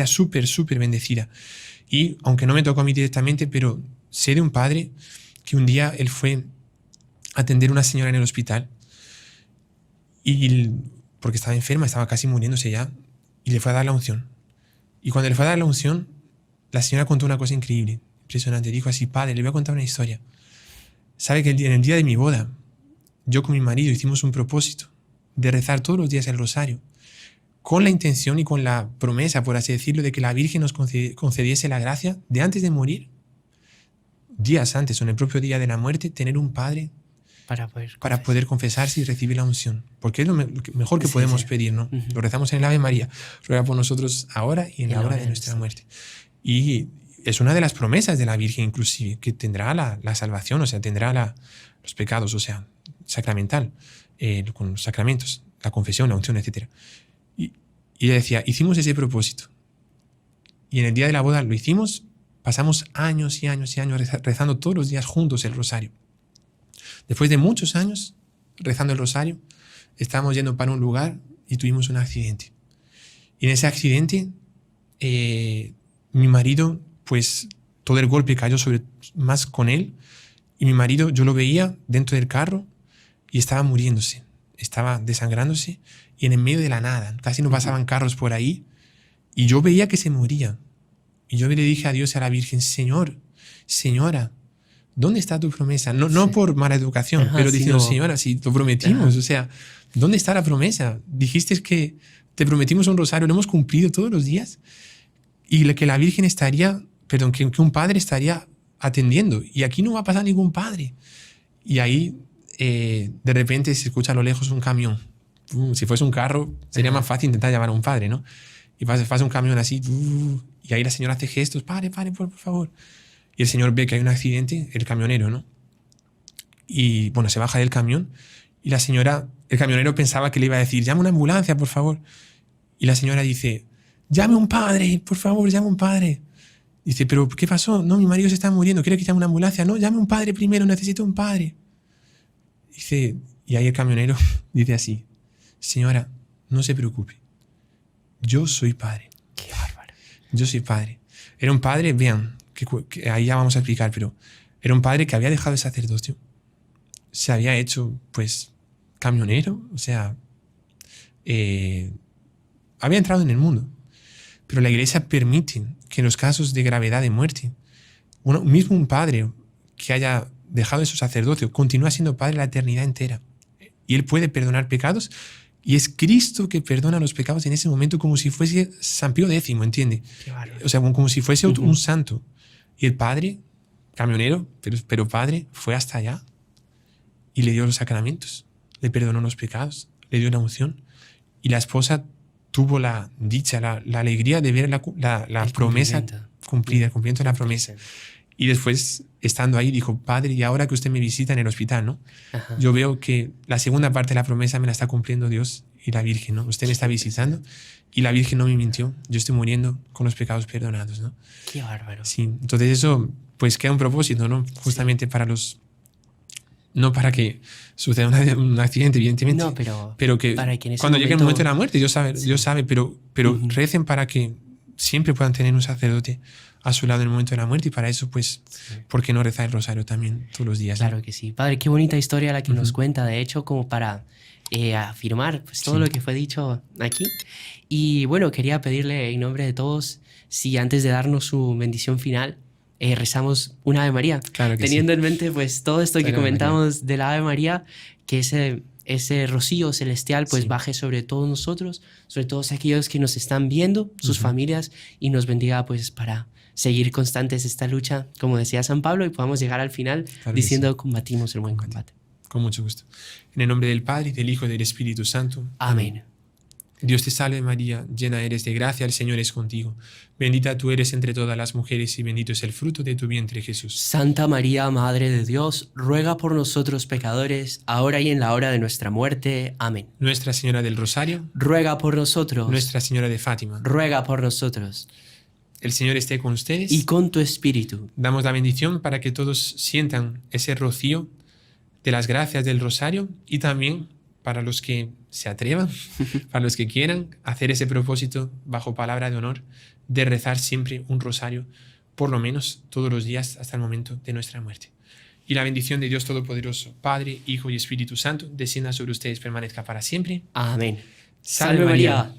súper, súper bendecida. Y aunque no me tocó a mí directamente, pero sé de un padre que un día él fue a atender a una señora en el hospital porque estaba enferma, estaba casi muriéndose ya, y le fue a dar la unción. Y cuando le fue a dar la unción, la señora contó una cosa increíble, impresionante. Dijo así: padre, le voy a contar una historia. Sabe que en el día de mi boda, yo con mi marido hicimos un propósito de rezar todos los días el rosario, con la intención y con la promesa, por así decirlo, de que la Virgen nos concediese la gracia de antes de morir, días antes o en el propio día de la muerte, tener un padre para poder confesarse y recibir la unción. Porque es lo mejor que podemos pedir, ¿no? Lo rezamos en el Ave María. Ruega por nosotros ahora y en la hora de nuestra muerte. Y es una de las promesas de la Virgen, inclusive, que tendrá la salvación, o sea, tendrá los pecados, o sea, sacramental, con los sacramentos, la confesión, la unción, etc. Y ella decía, hicimos ese propósito. Y en el día de la boda lo hicimos, pasamos años y años y años rezando todos los días juntos el rosario. Después de muchos años rezando el rosario, estábamos yendo para un lugar y tuvimos un accidente. Y en ese accidente, mi marido, pues todo el golpe cayó más con él, y mi marido, yo lo veía dentro del carro y estaba muriéndose, estaba desangrándose, y en el medio de la nada, casi no pasaban carros por ahí, y yo veía que se moría. Y yo le dije a Dios y a la Virgen: Señor, Señora, ¿dónde está tu promesa? No por mala educación, pero diciendo, Señora, si lo prometimos, o sea, ¿dónde está la promesa? Dijiste que te prometimos un rosario, lo hemos cumplido todos los días, y que la Virgen que un padre estaría atendiendo, y aquí no va a pasar ningún padre. Y ahí, de repente, se escucha a lo lejos un camión. Si fuese un carro, sería más fácil intentar llamar a un padre, ¿no? Y pasa un camión así, y ahí la señora hace gestos: padre, por favor. Y el señor ve que hay un accidente, el camionero, ¿no? Y bueno, se baja del camión, y el camionero pensaba que le iba a decir: llame una ambulancia, por favor. Y la señora dice: llame un padre, por favor, llame un padre. Dice: ¿pero qué pasó? No, mi marido se está muriendo, ¿quiere que llame una ambulancia? No, llame un padre primero, necesito un padre. Dice, Y ahí el camionero dice así: señora, no se preocupe, yo soy padre. Qué bárbaro. Yo soy padre. Era un padre, vean, que ahí ya vamos a explicar, pero era un padre que había dejado el sacerdocio, se había hecho, pues, camionero, o sea, había entrado en el mundo. Pero la iglesia permite que en los casos de gravedad de muerte, mismo un padre que haya dejado su sacerdocio continúa siendo padre la eternidad entera. Y él puede perdonar pecados, y es Cristo que perdona los pecados en ese momento, como si fuese San Pío X, ¿entiende? O sea, como si fuese un santo. Y el padre, camionero, pero padre, fue hasta allá y le dio los sacramentos, le perdonó los pecados, le dio la unción. Y la esposa tuvo la dicha, la alegría de ver la promesa cumplida, cumpliendo la promesa. Y después, estando ahí, dijo: padre, y ahora que usted me visita en el hospital, ¿no? Ajá. Yo veo que la segunda parte de la promesa me la está cumpliendo Dios y la Virgen, ¿no? Usted me está visitando y la Virgen no me mintió. Yo estoy muriendo con los pecados perdonados, ¿no? Qué bárbaro. Sí, entonces eso pues queda un propósito, ¿no? Justamente para los... No para que suceda un accidente, evidentemente. No, pero que para que en ese cuando llegue el momento de la muerte, Dios sabe, pero recen para que siempre puedan tener un sacerdote a su lado en el momento de la muerte, y para eso, pues, ¿por qué no rezar el rosario también todos los días? Claro que sí. Padre, qué bonita historia la que nos cuenta, de hecho, como para afirmar pues, todo lo que fue dicho aquí. Y bueno, quería pedirle en nombre de todos, si antes de darnos su bendición final, rezamos una Ave María, Claro que teniendo en mente pues todo esto que Ave comentamos de la Ave María, que ese rocío celestial pues baje sobre todos nosotros, sobre todos aquellos que nos están viendo, sus familias, y nos bendiga pues para seguir constantes esta lucha, como decía San Pablo, y podamos llegar al final diciendo: combatimos el buen combate. Con mucho gusto. En el nombre del Padre, del Hijo y del Espíritu Santo. Amén. Dios te salve María, llena eres de gracia, el Señor es contigo. Bendita tú eres entre todas las mujeres y bendito es el fruto de tu vientre, Jesús. Santa María, Madre de Dios, ruega por nosotros pecadores, ahora y en la hora de nuestra muerte. Amén. Nuestra Señora del Rosario, ruega por nosotros. Nuestra Señora de Fátima, ruega por nosotros. El Señor esté con ustedes. Y con tu espíritu. Damos la bendición para que todos sientan ese rocío de las gracias del rosario, y también para los que se atrevan, para los que quieran hacer ese propósito bajo palabra de honor de rezar siempre un rosario, por lo menos todos los días hasta el momento de nuestra muerte. Y la bendición de Dios Todopoderoso, Padre, Hijo y Espíritu Santo, descienda sobre ustedes, permanezca para siempre. Amén. Salve María.